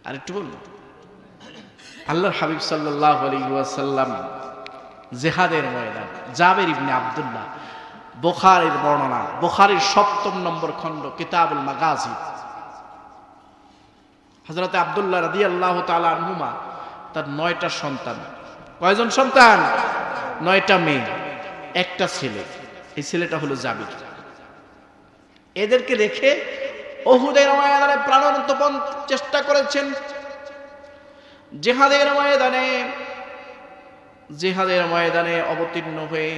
A: আর একটু বলুন, আল্লাহর হাবিব সাল্লাল্লাহু আলাইহি ওয়াসাল্লাম জিহাদের ময়দান, জাবের ইবনে আব্দুল্লাহ, বুখারীর বর্ণনা, বুখারীর 7 নম্বর খণ্ড, কিতাবুল মাগাজি। হযরত আব্দুল্লাহ রাদিয়াল্লাহু তাআলা আনহুমা, তার 9টা সন্তান। কয়জন সন্তান? 9টা মেয়ে, একটা ছেলে। এই ছেলেটা হলো জাবির। এদেরকে রেখে উহুদের ময়দানে প্রাণান্তপণ চেষ্টা করেছেন। জিহাদের ময়দানে অবতীর্ণ হয়ে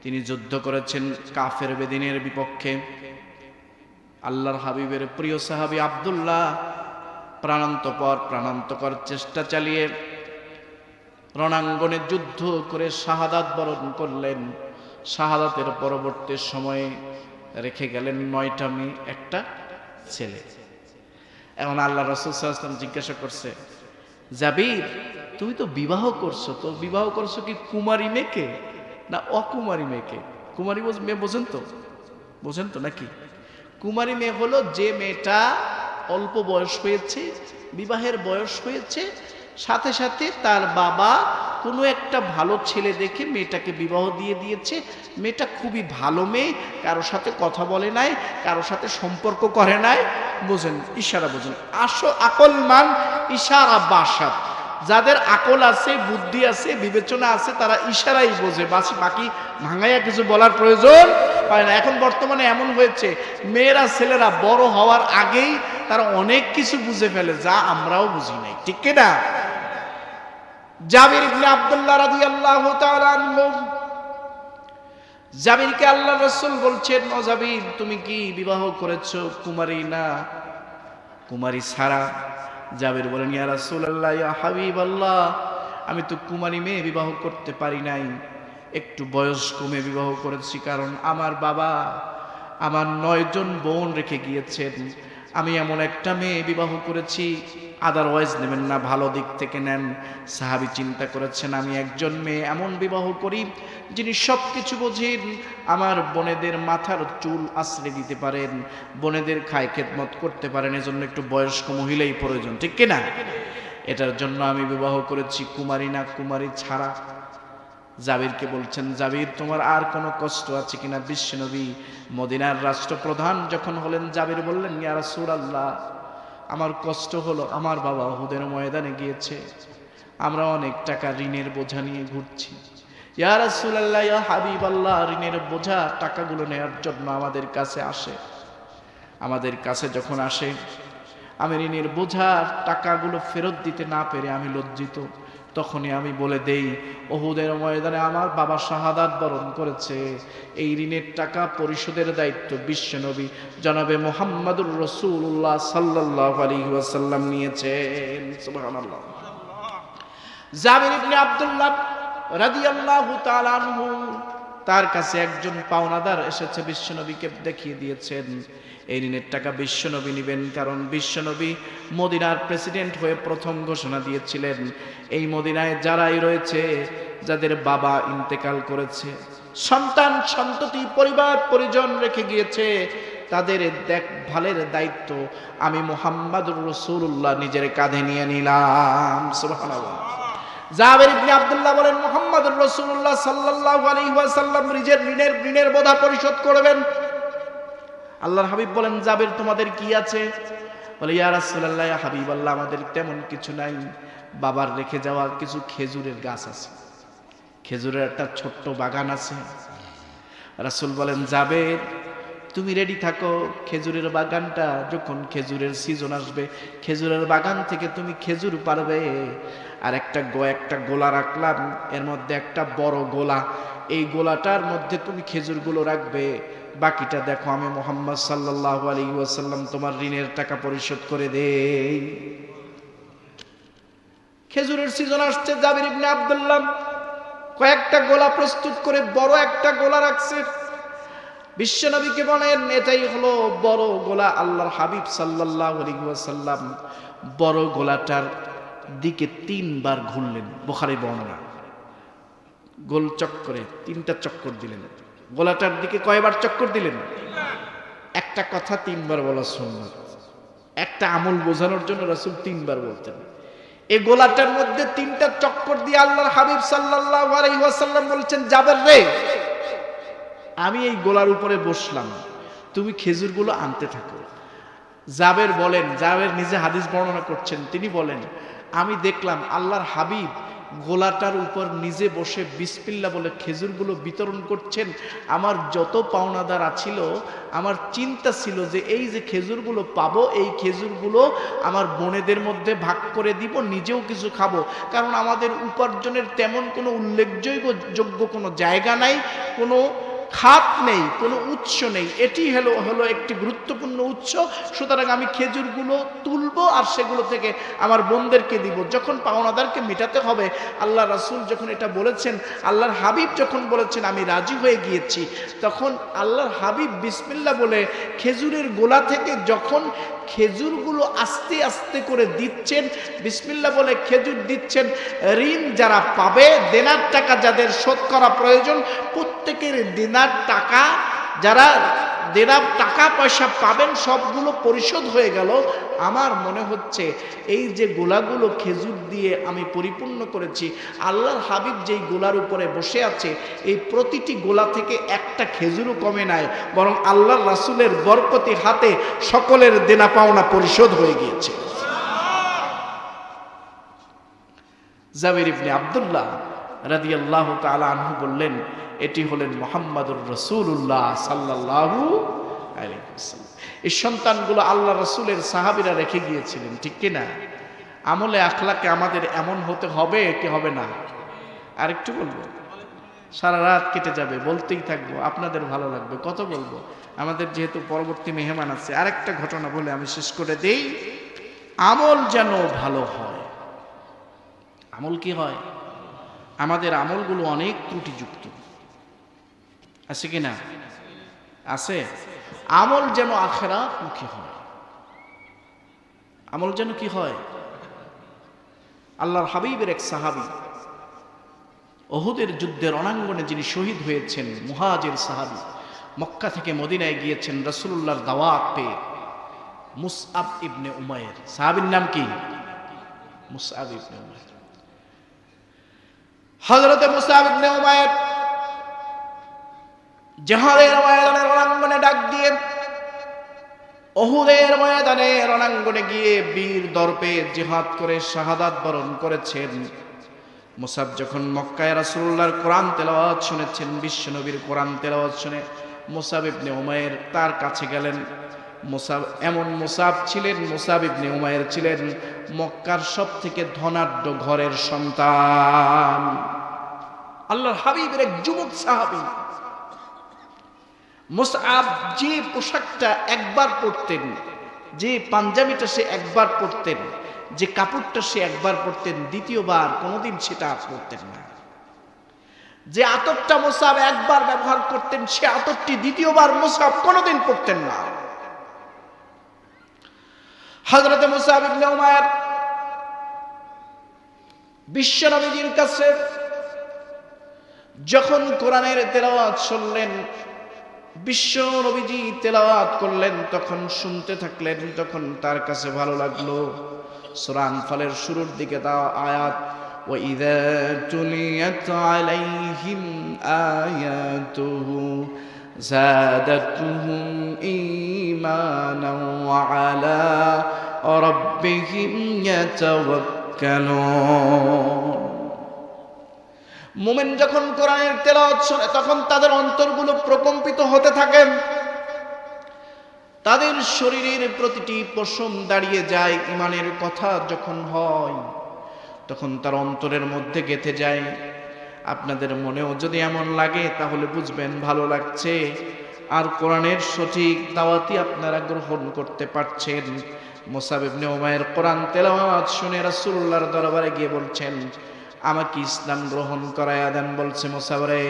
A: তিনি যুদ্ধ করেছেন কাফের বেদিনের বিপক্ষে। আল্লাহর হাবিবের প্রিয় সাহাবী আব্দুল্লাহ প্রাণান্তকর চেষ্টা চালিয়ে রণাঙ্গনে যুদ্ধ করে শাহাদাত বরণ করলেন। শাহাদাতের পরবর্তী সময়ে রেখে গেলেন 9টা মেয়ে, একটা ছেলে। এখন আল্লাহ রাসূল সাল্লাল্লাহু আলাইহি ওয়াসাল্লাম জিজ্ঞাসা করছে, জাবির, তুমি তো বিবাহ করছো, তো বিবাহ করছো কি কুমারী মেয়েকে না অকুমারী মেয়েকে? কুমারী মেয়ে বোঝেন তো নাকি? কুমারী মেয়ে হলো যে মেয়েটা অল্প বয়স হয়েছে, বিবাহের বয়স হয়েছে, সাথে সাথে তার বাবা কোনো একটা ভালো ছেলে দেখে মেয়েটাকে বিবাহ দিয়ে দিয়েছে। মেয়েটা খুবই ভালো মেয়ে, কারো সাথে কথা বলে নাই, কারো সাথে সম্পর্ক করে নাই। বোঝেন, ইশারা বোঝেন, আকলমান ইশারা বাসাত। যাদের আকল আছে, বুদ্ধি আছে, বিবেচনা আছে, তারা ইশারাই বোঝে, বাকি ভাঙাইয়া কিছু বলার প্রয়োজন হয় না। এখন বর্তমানে এমন হয়েছে, মেয়েরা ছেলেরা বড় হওয়ার আগেই তারা অনেক কিছু বুঝে ফেলে, যা আমরাও বুঝি নাই, ঠিক কিনা? জাবির ইবনে আব্দুল্লাহ রাদিয়াল্লাহু তাআলা আনহু, জাবিরকে আল্লাহর রাসূল বলছেন, ও জাবির, তুমি কি বিবাহ করেছো কুমারী না কুমারী ছাড়া? জাবির বলেন, ইয়া রাসূলুল্লাহ, ইয়া হাবিবাল্লাহ, আমি তো কুমারী মেয়ে বিবাহ করতে পারি নাই, একটু বয়স্ক মেয়ে বিবাহ করেছি, কারণ আমার বাবা আমার 9 জন বোন রেখে গিয়েছেন, আমি এমন একটা মেয়ে বিবাহ করেছি। আদারওয়াইজ নেবেন না, ভালো দিক থেকে নেন। সাহাবী চিন্তা করেছেন, আমি একজন মেয়ে এমন বিবাহ করি যিনি সব কিছু বোঝেন, আমার বোনেদের মাথার চুল আশ্রয় দিতে পারেন, বোনেদের খায় খেদমত করতে পারেন, এজন্য একটু বয়স্ক মহিলাই প্রয়োজন, ঠিক কিনা? এটার জন্য আমি বিবাহ করেছি, কুমারী না কুমারী ছাড়া। জাবিরকে বলছেন, জাবির, তোমার আর কোনো কষ্ট আছে কিনা? বিশ্বনবী মদিনার রাষ্ট্রপ্রধান যখন হলেন, জাবির বললেন, ইয়া রাসূলুল্লাহ, আমার কষ্ট হলো, আমার বাবা উহুদের ময়দানে গিয়েছে, আমরা অনেক টাকা ঋণের বোঝা নিয়ে ঘুরছি। ইয়া রাসূলুল্লাহ, ইয়া হাবিবাল্লাহ, ঋণের বোঝা টাকাগুলো নেওয়ার জন্য আমাদের কাছে আসে। আমাদের কাছে যখন আসে, আমি ঋণের বোঝা টাকাগুলো ফেরত দিতে না পেরে আমি লজ্জিত। তখনই আমি বলে দেই, উহুদের ময়দানে আমার বাবা শাহাদাত বরণ করেছে, এই ঋণের টাকা পরিশোধের দায়িত্ব বিশ্বনবী জনাবে মুহাম্মদুর রাসূলুল্লাহ সাল্লাল্লাহু আলাইহি ওয়াসাল্লাম নিয়েছেন। সুবহানাল্লাহ। জাবির ইবনে আব্দুল্লাহ রাদিয়াল্লাহু তাআলা আনহু, তার কাছে একজন পাওনাদার এসেছে, বিশ্বনবীকে দেখিয়ে দিয়েছেন এই ঋণের টাকা বিশ্বনবী নেবেন, কারণ বিশ্বনবী মদিনার প্রেসিডেন্ট হয়ে প্রথম ঘোষণা দিয়েছিলেন, এই মদিনায় যারাই রয়েছে, যাদের বাবা ইন্তেকাল করেছে, সন্তান সন্ততি পরিবার পরিজন রেখে গিয়েছে, তাদের দেখভালের দায়িত্ব আমি মুহাম্মদুর রাসূলুল্লাহ নিজের কাঁধে নিয়ে নিলাম। সুবহানাল্লাহ। জাবের ইবনে আব্দুল্লাহ বলেন মুহাম্মদুর রাসূলুল্লাহ সাল্লাল্লাহু আলাইহি ওয়াসাল্লাম ঋণের বোঝা পরিশোধ করবেন। আল্লাহর হাবিব বলেন জাবের তোমাদের কি আছে? বলে ইয়া রাসূলুল্লাহ ইয়া হাবিবাল্লাহ আমাদের তেমন কিছু নাই, বাবার রেখে যাওয়া কিছু খেজুরের গাছ আছে, খেজুরের একটা ছোট্ট বাগান আছে। রাসূল বলেন জাবের তুমি রেডি থাকো, খেজুরের বাগানটা যখন খেজুরের সিজন আসবে খেজুরের বাগান থেকে তুমি খেজুর পারবে। আর একটা গোলা রাখলাম, এর মধ্যে একটা বড় গোলা, এই গোলাটার মধ্যে তুমি খেজুরগুলো রাখবে, বাকিটা দেখো আমি মুহাম্মদ সাল্লাল্লাহু আলাইহি ওয়াসাল্লাম তোমার ঋণের টাকা পরিশোধ করে দেই। খেজুরের সিজন আসছে, জাবির ইবনে আব্দুল্লাহ কয়েকটা গোলা প্রস্তুত করে বড় একটা গোলা রাখছে। বিশ্বনবীকে বলেন এটাই হলো বড় গোলা। আল্লাহর হাবিব সাল্লাল্লাহু আলাইহি ওয়াসাল্লাম বড় গোলাটার দিকে 3 বার ঘুরলেন, বুখারী বর্ণনা। গোল চক্করে 3টা চক্কর দিলেন। গোলাটার দিকে কয়বার চক্কর দিলেন? একটা কথা 3 বার বলা সুন্নাত, একটা আমল বোঝানোর জন্য রাসূল 3 বার বলতেন। এই গোলাটার মধ্যে 3টা চক্কর দিয়ে আল্লাহর হাবিব সাল্লাল্লাহু আলাইহি ওয়াসাল্লাম বলছেন জাবের রে আমি এই গোলার উপরে বসলাম, তুমি খেজুরগুলো আনতে থাকো। জাবের বলেন, জাবের নিজে হাদিস বর্ণনা করছেন, তিনি বলেন আমি দেখলাম আল্লাহর হাবিব গোলাটার উপর নিজে বসে বিসমিল্লাহ বলে খেজুরগুলো বিতরণ করছেন। আমার যত পাওনাদার ছিল আমার চিন্তা ছিল যে এই যে খেজুরগুলো পাবো এই খেজুরগুলো আমার বোনেদের মধ্যে ভাগ করে দিব, নিজেও কিছু খাবো। কারণ আমাদের উপার্জনের তেমন কোনো উল্লেখযোগ্য কোনো জায়গা নাই, কোনো খাত নেই, কোনো উৎস নেই, এটি হলো একটি গুরুত্বপূর্ণ উৎস। সুতরাং আমি খেজুরগুলো তুলবো আর সেগুলো থেকে আমার বোনদেরকে দিব। যখন পাওনাদারকে মেটাতে হবে, আল্লাহ রাসূল যখন এটা বলেছেন, আল্লাহর হাবিব যখন বলেছেন আমি রাজি হয়ে গিয়েছি, তখন আল্লাহর হাবিব বিসমিল্লাহ বলে খেজুরের গোলা থেকে যখন খেজুরগুলো আস্তে আস্তে করে দিচ্ছেন, বিসমিল্লাহ বলে খেজুর দিচ্ছেন, ঋণ যারা পাবে, দেনার টাকা যাদের শোধ করা প্রয়োজন, প্রত্যেকের দেনার টাকা, যারা দেনার টাকা পয়সা পাবেন সবগুলো পরিশোধ হয়ে গেল। আমার মনে হচ্ছে এই যে গোলাগুলো খেজুর দিয়ে আমি পরিপূর্ণ করেছি, আল্লাহর হাবিব যেই গোলার উপরে বসে আছে এই প্রতিটি গোলা থেকে একটা খেজুরও কমে নাই, বরং আল্লাহর রাসূলের বরকতি হাতে সকলের দেনা পাওনা পরিশোধ হয়ে গিয়েছে। জাবির ইবনে আব্দুল্লাহ রাদিয়াল্লাহু তাআলা আনহু বললেন এটি হলেন মুহাম্মাদুর রাসূলুল্লাহ সাল্লাল্লাহু আলাইহি ওয়াসাল্লাম। এই সন্তানগুলো আল্লাহ রাসূলের সাহাবীরা রেখে গিয়েছিলেন, ঠিক কি না? আমলে আখলাকে আমাদের এমন হতে হবে কি হবে না? আরেকটু বলবো, সারা রাত কেটে যাবে, বলতেই থাকবো, আপনাদের ভালো লাগবে, কত বলবো। আমাদের যেহেতু পরবর্তী মেহমান আছে, আরেকটা ঘটনা বলে আমি শেষ করে দেই। আমল যেন ভালো হয়। আমল কি হয়? আমাদের আমলগুলো অনেক ত্রুটিযুক্ত, আছে কি না? আছে। আমল যেন আখিরাতমুখী হয়, আমল যেন কি হয়? আল্লাহর হাবিবের এক সাহাবী, উহুদের যুদ্ধের রণাঙ্গনে যিনি শহীদ হয়েছেন, মুহাজির সাহাবী, মক্কা থেকে মদিনায় গিয়েছেন রাসূলুল্লাহর দাওয়াত পেয়ে, মুসআব ইবনে উমাইর। সাহাবীর নাম কি? মুসআব ইবনে উমাইর। হযরতে মুসআব ইবনে উমাইর জিহাদের ময়দানে রণাঙ্গনে ডাক দিয়ে, উহুদের ময়দানে রণাঙ্গনে গিয়ে বীর দর্পে জিহাদ করে শাহাদাত বরণ করেছেন। মুসআব যখন মক্কায় রাসূলুল্লাহর কোরআন তেলাওয়াত শুনেছেন, বিশ্বনবীর কোরআন তেলাওয়াত শুনে মুসআব ইবনে উমাইর তার কাছে গেলেন। মুসআব এমন মুসআব ছিলেন, মুসআব ইবনে উমাইর ছিলেন মক্কার সবথেকে ধনাঢ্য ঘরের সন্তান, আল্লাহর হাবিবের এক যুবক সাহাবী। মুসআব যে পোশাকটা একবার পরতেন, যে পাঞ্জাবিটা সে একবার পরতেন, যে কাপড়টা সে একবার পরতেন, দ্বিতীয়বার কোনোদিন সেটা পরতেন না। যে আতরটা মুসআব একবার ব্যবহার করতেন, সে আতরটি দ্বিতীয়বার মুসআব কোনোদিন পরতেন না। হযরতে মুসআব ইবনে উমাইর বিশ্বনবীর কাছে যখন কোরআনের তেলাওয়াত শুনলেন, বিশ্ব নবীজি তেলাওয়াত করলেন, তখন শুনতে থাকলেন, তখন তার কাছে ভালো লাগলো। সূরা আনফালের শুরুর দিকে তা আয়াত, وإذا تليت عليهم آياته زادتهم إيمانا وعلى ربهم يتوكلون মুমিন যখন কোরআনের তেলাওয়াত শুনে তখন তাদের অন্তরগুলো প্রকম্পিত হতে থাকে, তাদের শরীরের প্রতিটি পশম দাঁড়িয়ে যায়। ঈমানের কথা যখন হয় তখন তার অন্তরের মধ্যে গেঁথে যায়। আপনাদের মনেও যদি এমন লাগে তাহলে বুঝবেন ভালো লাগছে, আর কোরআনের সঠিক দাওয়াতই আপনারা গ্রহণ করতে পারছেন। মুসাব ইবনে উমাইর কোরআন তেলাওয়াত শুনে রাসূলুল্লাহর দরবারে গিয়ে বলছেন, আমাকে ইসলাম গ্রহণ করায়া দেন। বলছে, মুসাব রে,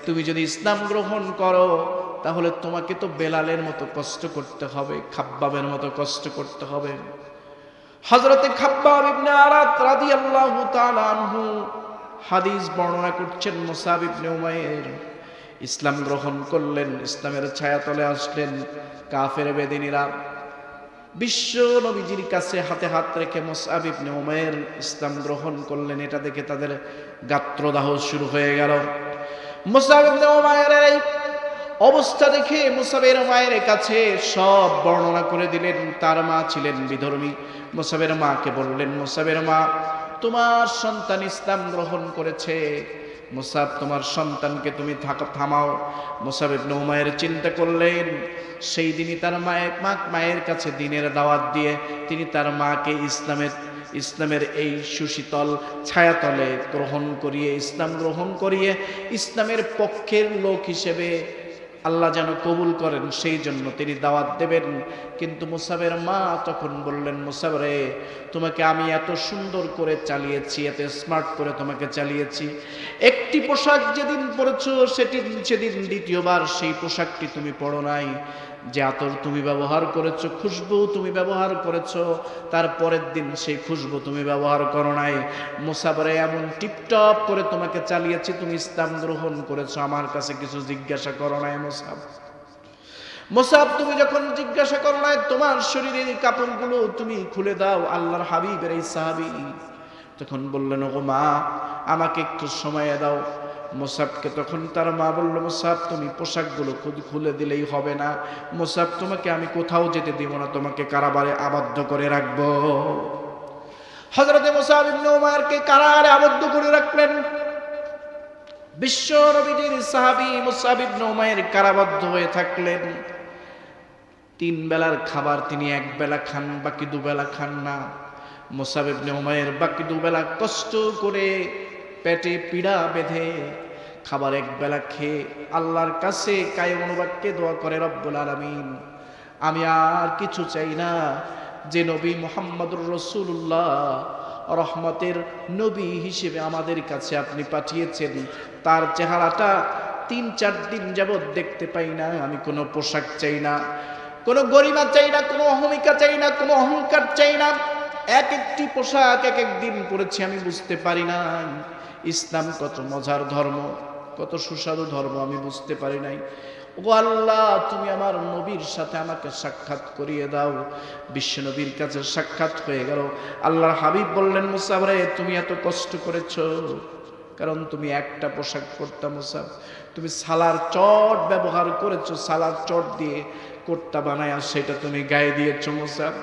A: তুমি যদি ইসলাম গ্রহণ করো তাহলে তোমাকে তো বেলালের মতো কষ্ট করতে হবে, খাব্বাবের মতো কষ্ট করতে হবে। হযরতে খাব্বাব ইবনে আরাত রাদিয়াল্লাহু তাআলা আনহু হাদিস বর্ণনা করছেন, মুসাব ইবনে উমাইর ইসলাম গ্রহণ করলেন, ইসলামের ছায়াতলে আসলেন। কাফের বেদিনীরা বিশ্ব নবীজির কাছে হাতে হাত রেখে মুসআব ইবনে উমাইর ইসলাম গ্রহণ করলেন। এটা দেখে তাদের গাত্রদাহ শুরু হয়ে গেল। মুসআব ইবনে উমাইরের এই অবস্থা দেখে মুসআবের মায়ের কাছে সব বর্ণনা করে দিলেন। তার মা ছিলেন বিধর্মী। মুসআবের মাকে বললেন, মুসআবের মা, তোমার সন্তান ইসলাম গ্রহণ করেছে, মুসাব তোমার সন্তানকে তুমি থামাও। মুসাব ইবনে উমাইর চিন্তা করলেন, সেই দিনই তার মায়ের কাছে দ্বীনের দাওয়াত দিয়ে তিনি তার মাকে ইসলামের এই সুশীতল ছায়াতলে ইসলাম গ্রহণ করিয়ে ইসলামের পক্ষের লোক হিসেবে আল্লাহ যেন কবুল করেন সেই জন্য তিনি দাওয়াত দেবেন। কিন্তু মুসাবের মা তখন বললেন, মুসাব রে, তোমাকে আমি এত সুন্দর করে চালিয়েছি, এত স্মার্ট করে তোমাকে চালিয়েছি, একটি পোশাক যেদিন পরেছো সেদিন দ্বিতীয়বার সেই পোশাকটি তুমি পরো নাই। যে আতর তুমি ব্যবহার করেছো, খুশবু তুমি ব্যবহার করেছো, তারপরের দিন সেই খুশবু তুমি ব্যবহার করো নাই। মুসাব রে, এমন টিপটপ করে তোমাকে চালিয়েছি, তুমি ইসলাম গ্রহণ করেছো, আমার কাছে কিছু জিজ্ঞাসা করো নাই। মুসাব তুমি যখন জিজ্ঞাসা করো নাই, তোমার শরীরের কাপড়গুলো তুমি খুলে দাও। আল্লাহর হাবিবের এই সাহাবী তখন বললেন, ওগো মা, আমাকে একটু সময় দাও। মুসাবকে তখন তার মা বলল, মুসাব তুমি পোশাকগুলো খুলে দিলেই হবে না, মুসাব তোমাকে আমি কোথাও যেতে দিব না, তোমাকে কারাগারে আবদ্ধ করে রাখবো। হযরতে মুসাব ইবনে উমাইরকে কারাগারে আবদ্ধ করে রাখলেন। বিশ্ব নবীর সাহাবী মুসাব ইবনে উমাইর কারাবদ্ধ হয়ে থাকলেন। 3 বেলার খাবার তিনি 1 বেলা খান, বাকি 2 বেলা খান না। মুসাব ইবনে উমাইর বাকি 2 বেলা কষ্ট করে পেটে পীড়া বেঁধে খাবার 1 বেলা খেয়ে আল্লাহর কাছে কায়ে অনুবাক্যে দোয়া করে, রব্বুল আলামিন, আমি আর কিছু চাই না। যে নবী মুহাম্মদুর রাসূলুল্লাহ রহমতের নবী হিসেবে আমাদের কাছে আপনি পাঠিয়েছেন, তার চেহারাটা 3-4 দিন যাবৎ দেখতে পাই না। আমি কোনো পোশাক চাই না, কোনো গরিমা চাই না, কোনো অহমিকা চাই না, কোনো অহংকার চাই না। একটি পোশাক এক দিন পরেছি, আমি বুঝতে পারি না ইসলাম কত মজার ধর্ম, কত সুস্বাদু ধর্ম, আমি বুঝতে পারি নাই। ও আল্লাহ, তুমি আমার নবীর সাথে আমাকে সাক্ষাৎ করিয়ে দাও। বিশ্ব নবীর কাছে সাক্ষাৎ হয়ে গেল। আল্লাহর হাবিব বললেন, মুসাব রে, তুমি এত কষ্ট করেছো কারণ তুমি একটা পোশাক পরতা। মুসাব, তুমি সালার চট ব্যবহার করেছো, সালার চট দিয়ে কোটটা বানায় সেটা তুমি গায়ে দিয়েছো। মুসাব,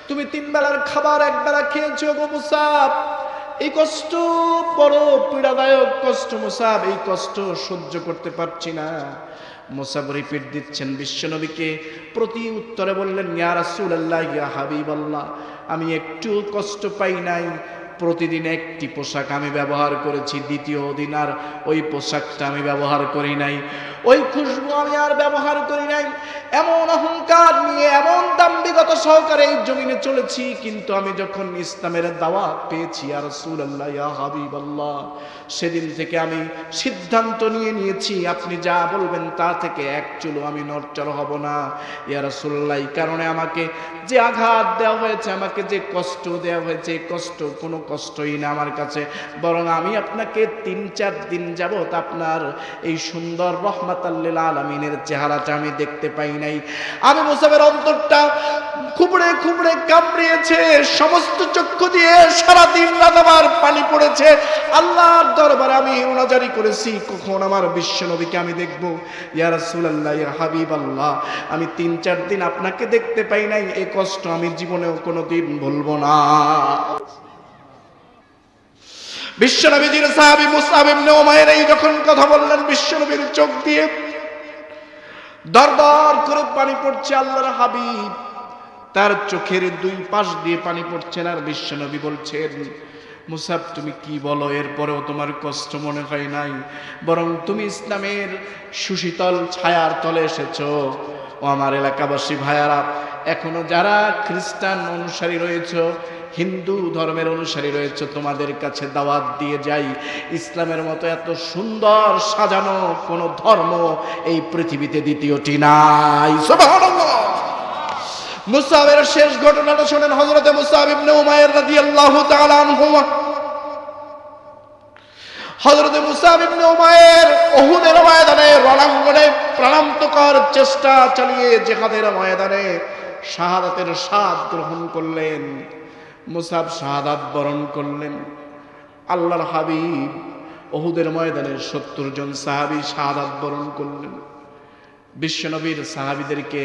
A: তুমি 3 বেলার খাবার 1 বেলা খেয়েছো। গো মুসাব, এই কষ্ট বড় পীড়াদায়ক কষ্ট। মুসাব, এই কষ্ট সহ্য করতে পারছি না। মুসাব রিপিট দিচ্ছেন বিশ্বনবীকে, প্রতি উত্তরে বললেন, ইয়া রাসূলুল্লাহ, ইয়া হাবিবাল্লাহ, আমি একটু কষ্ট পাই নাই। প্রতিদিন একটি পোশাক আমি ব্যবহার করেছি, দ্বিতীয় দিন আর ওই পোশাকটা আমি ব্যবহার করি নাই, ওই খুশবু আমি আর ব্যবহার করি নাই। এমন অহংকার নিয়ে, এমন দাম্ভিকতা সহকারে এই জমিনে চলেছি, কিন্তু আমি যখন ইসলামের দাওয়াত পেয়েছি, ইয়া রাসূলুল্লাহ, ইয়া হাবিবাল্লাহ, সেদিন থেকে আমি সিদ্ধান্ত নিয়েছি, আপনি যা বলবেন তা থেকে এক চুলও আমি নড়চড় হব না। ইয়া রাসূলুল্লাহ, এই কারণে আমাকে যে আঘাত দেওয়া হয়েছে, আমাকে যে কষ্ট দেওয়া হয়েছে, কষ্ট কোনো কষ্টই না আমার কাছে, বরং আমি আপনাকে 3-4 দিন যাবত আপনার এই সুন্দর রহমত রাহমাতাল লিল আলামিনের চেহারাটা আমি দেখতে পাই নাই। আমি মুসাবের অন্তরটা খুবড়ে খুবড়ে কামড়িয়েছে, সমস্ত চক্ষু দিয়ে সারাদিন রাত আমার পানি পড়েছে। আল্লাহর দরবারে আমি উনাজারি করেছি, কখন আমার বিশ্ব নবীকে আমি দেখব। ইয়া রাসূলুল্লাহ, ইয়া হাবিবাল্লাহ, আমি 3-4 দিন আপনাকে দেখতে পাই নাই, এই কষ্ট আমি জীবনেও কোনোদিন ভুলবো না। বিশ্বনবীর সাহাবী মুসআব ইবনে উমাইর এই যখন কথা বললেন, বিশ্বনবীর চোখ দিয়ে দরদর করে পানি পড়ছে। আল্লাহর হাবিব তার চোখের 2 পাশ দিয়ে পানি পড়ছেন, আর বিশ্বনবী বলছেন, মুসআব তুমি কি বলো, এরপরেও তোমার কষ্ট মনে হয় নাই, বরং তুমি ইসলামের সুশীতল ছায়ার তলে এসেছো। ও আমার এলাকাবাসী ভাইয়ারা, এখনো যারা খ্রিস্টান অনুসারী রয়েছে, হিন্দু ধর্মের অনুসারী রয়েছে, তোমাদের কাছে দাওয়াত দিয়ে যাই, ইসলামের মতো এত সুন্দর সাজানো কোন ধর্ম এই পৃথিবীতে দ্বিতীয়টি নাই। সুবহানাল্লাহ। মুসআবের শেষ ঘটনাটা শুনেন। হযরত মুসআব ইবনে উমাইর রাদিয়াল্লাহু তাআলা আনহু, হযরত মুসআব ইবনে উমাইর উহুদের ময়দানে রণাঙ্গনে প্রাণান্তকর চেষ্টা চালিয়ে জিহাদের ময়দানে শাহাদাতের স্বাদ গ্রহণ করলেন। মুসআব শাহাদাত বরণ করলেন। আল্লাহর হাবিব উহুদের ময়দানে 70 জন সাহাবী শাহাদাত বরণ করলেন। বিশ্বনবীর সাহাবীদেরকে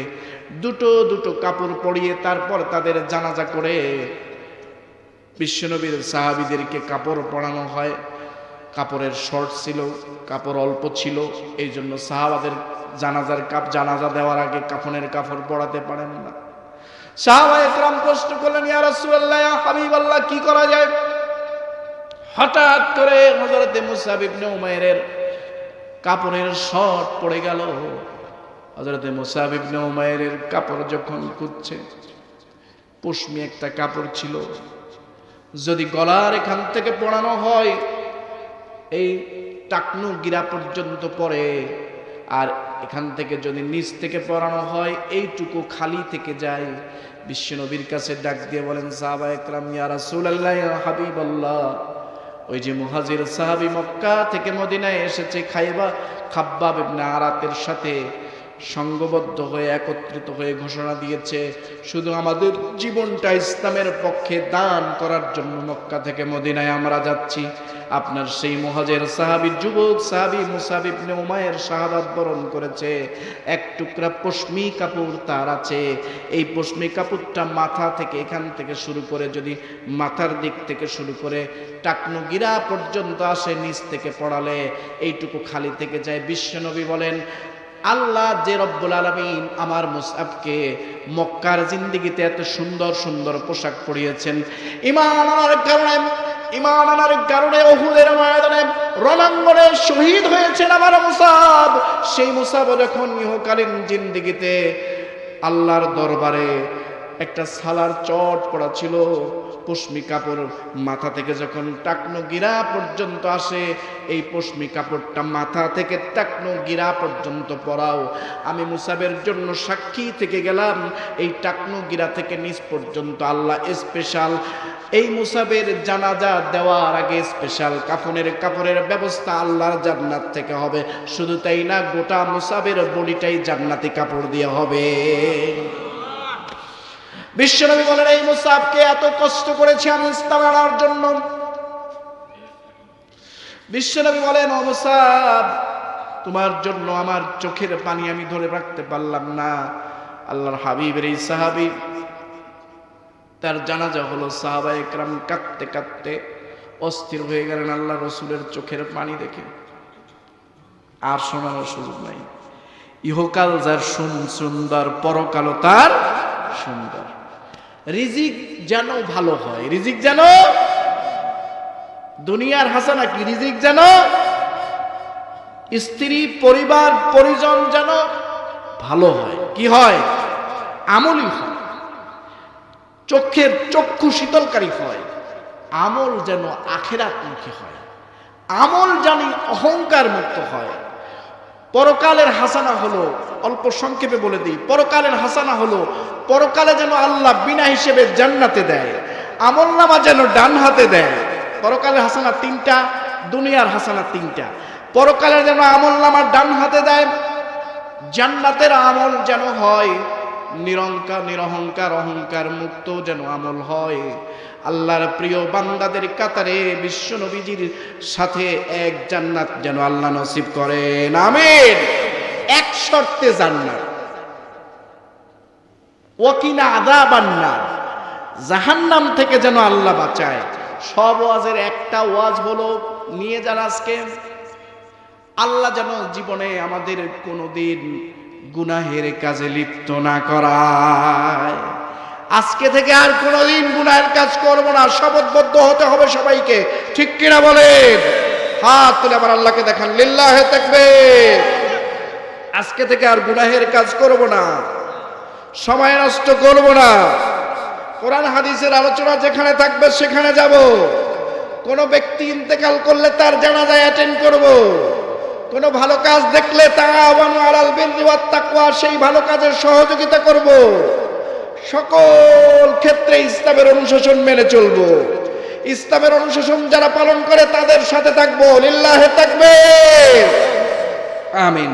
A: দুটো দুটো কাপড় পরিয়ে তারপর তাদের জানাজা করে বিশ্বনবীর সাহাবীদেরকে কাপড় পরানো হয়। কাপড়ের শর্ট ছিল, কাপড় অল্প ছিল, এই জন্য সাহাবাদের জানাজা দেওয়ার আগে কাফনের কাপড় পরাতে পারেন না। সাহাবায়ে কেরাম প্রশ্ন করলেন, ইয়া রাসূলুল্লাহ, ইয়া হাবিবাল্লাহ, কি করা যায়? হঠাৎ করে হযরত মুসআব ইবনে উমাইরের কাপড়ের শর্ট পড়ে গেল। হযরত মুসআব ইবনে উমাইরের কাপড় যখন খুঁজছে, পশমি একটা কাপড় ছিল, যদি গলার এখান থেকে পরানো হয় এই টাকনু গিরা পর্যন্ত পরে, আর এখান থেকে যদি নিচ থেকে পরানো হয় এইটুকু খালি থেকে যায়। বিশ্বনবীর কাছে ডাক দিয়ে বলেন, সাহাবায়ে কেরাম, ইয়া রাসূলুল্লাহ, ইয়া হাবিবাল্লাহ, ওই যে মুহাজির সাহাবী মক্কা থেকে মদিনায় এসেছে, খাব্বাব ইবনে আরাতের সাথে সংঘবদ্ধ হয়ে একত্রিত হয়ে ঘোষণা দিয়েছে, শুধু আমাদের জীবনটা ইসলামের পক্ষে দান করার জন্য মক্কা থেকে মদিনায় আমরা যাচ্ছি। আপনার সেই মুহাজির সাহাবী, যুবক সাহাবী মুসআব ইবনে উমাইর শাহাদাত বরণ করেছে। এক টুকরা পশমি কাপড় তার আছে, এই পশমি কাপড়টা মাথা থেকে, এখান থেকে শুরু করে, যদি মাথার দিক থেকে শুরু করে টাকনু গিরা পর্যন্ত আসে, নিচ থেকে পড়ালে এইটুকু খালি থেকে যায়। বিশ্বনবী বলেন, আল্লাহ যে রব্বুল আলামিন আমার মুসআবকে মক্কার জিন্দেগিতে এত সুন্দর সুন্দর পোশাক পরিয়েছেন, ঈমান আনার কারণে উহুদের ময়দানে রণাঙ্গনে শহীদ হয়েছেন আমার মুসআব। সেই মুসআব যখন ইহকালীন জিন্দেগিতে আল্লাহর দরবারে একটা সালার চট পড়া ছিল, পশমি কাপড় মাথা থেকে যখন টাকনু গিরা পর্যন্ত আসে, এই পশমি কাপড়টা মাথা থেকে টাকনু গিরা পর্যন্ত পরাও। আমি মুসআবের জন্য সাক্ষী থেকে গেলাম, এই টাকনু গিরা থেকে নিচ পর্যন্ত আল্লাহ স্পেশাল এই মুসআবের জানাজা দেওয়ার আগে স্পেশাল কাপড়ের ব্যবস্থা আল্লাহর জান্নাত থেকে হবে। শুধু তাই না, গোটা মুসআবের বডিটাই জান্নাতি কাপড় দিয়ে হবে। বিশ্বনবী বলেন, এই মুসআবকে এত কষ্ট করেছি আমি ইসলাম আনার জন্য। বিশ্বনবী বলেন, ও মুসআব, তোমার জন্য আমার চোখের পানি আমি ধরে রাখতে পারলাম না। আল্লাহর হাবিবের এই সাহাবী, তার জানাজা হলো। সাহাবায়ে কেরাম কাঁদতে কাঁদতে অস্থির হয়ে গেলেন আল্লাহ রসুলের চোখের পানি দেখে। আর শোনানোর সুযোগ নাই। ইহকাল যার সুন্দর, পরকালও তার সুন্দর। রিজিক যেন ভালো হয়, রিজিক যেন, দুনিয়ার হাসানা কি, রিজিক যেন, স্ত্রী পরিবার পরিজন যেন ভালো হয়। কি হয়? আমলই হয়। চক্ষু শীতলকারী হয়। আমল যেন আখিরাতমুখী হয়, আমল জানি অহংকার মুক্ত হয়। পরকালের হাসানা হলো, অল্প সংক্ষেপে বলে দিই, পরকালের হাসানা হলো পরকালে যেন আল্লাহ বিনা হিসেবে জান্নাতে দেয়, আমলনামা যেন ডান হাতে দেয়। পরকালের হাসানা 3টা, দুনিয়ার হাসানা 3টা। পরকালে যেন আমল নামার ডান হাতে দেয়, জান্নাতের আমল যেন হয়, নিরহংকার অহংকার মুক্ত যেন আমল হয়। আল্লাহর প্রিয় বান্দাদের কাতারে বিশ্ব নবীজির সাথে এক জান্নাত যেন আল্লাহ নসিব করেন, আমিন। এক শর্তে জান্নাত, ওয়াকিনা আযাবান নার, জাহান্নাম থেকে যেন আল্লাহ বাঁচায়। সব ওয়াজের একটা ওয়াজ হলো নিয়ে যান আজকে, আল্লাহ যেন জীবনে আমাদের কোনোদিন গুনাহের কাজে লিপ্ত না করায়। আজকে থেকে আর কোনোদিন গুনাহের কাজ করব না, শপথবদ্ধ হতে হবে সবাইকে, ঠিক কিনা বলেন? হাত তুলে আবার আল্লাহকে দেখান, লিল্লাহে তাকবীর। আজকে থেকে আর গুনাহের কাজ করব না, সময় নষ্ট করব না, কোরআন হাদিসের আলোচনা যেখানে থাকবে সেখানে যাব। কোন ব্যক্তি ইন্তেকাল করলে তার জানাজায় অ্যাটেন্ড করব। কোন ভালো কাজ দেখলে তাআওয়ানু আলাল বিররি ওয়াত তাকওয়া, সেই ভালো কাজের সহযোগিতা করব। সকল ক্ষেত্রে ইসলামের অনুশাসন মেনে চলব। ইসলামের অনুশাসন যারা পালন করে তাদের সাথে থাকবো, লিল্লাহে তাকবীর, আমিন।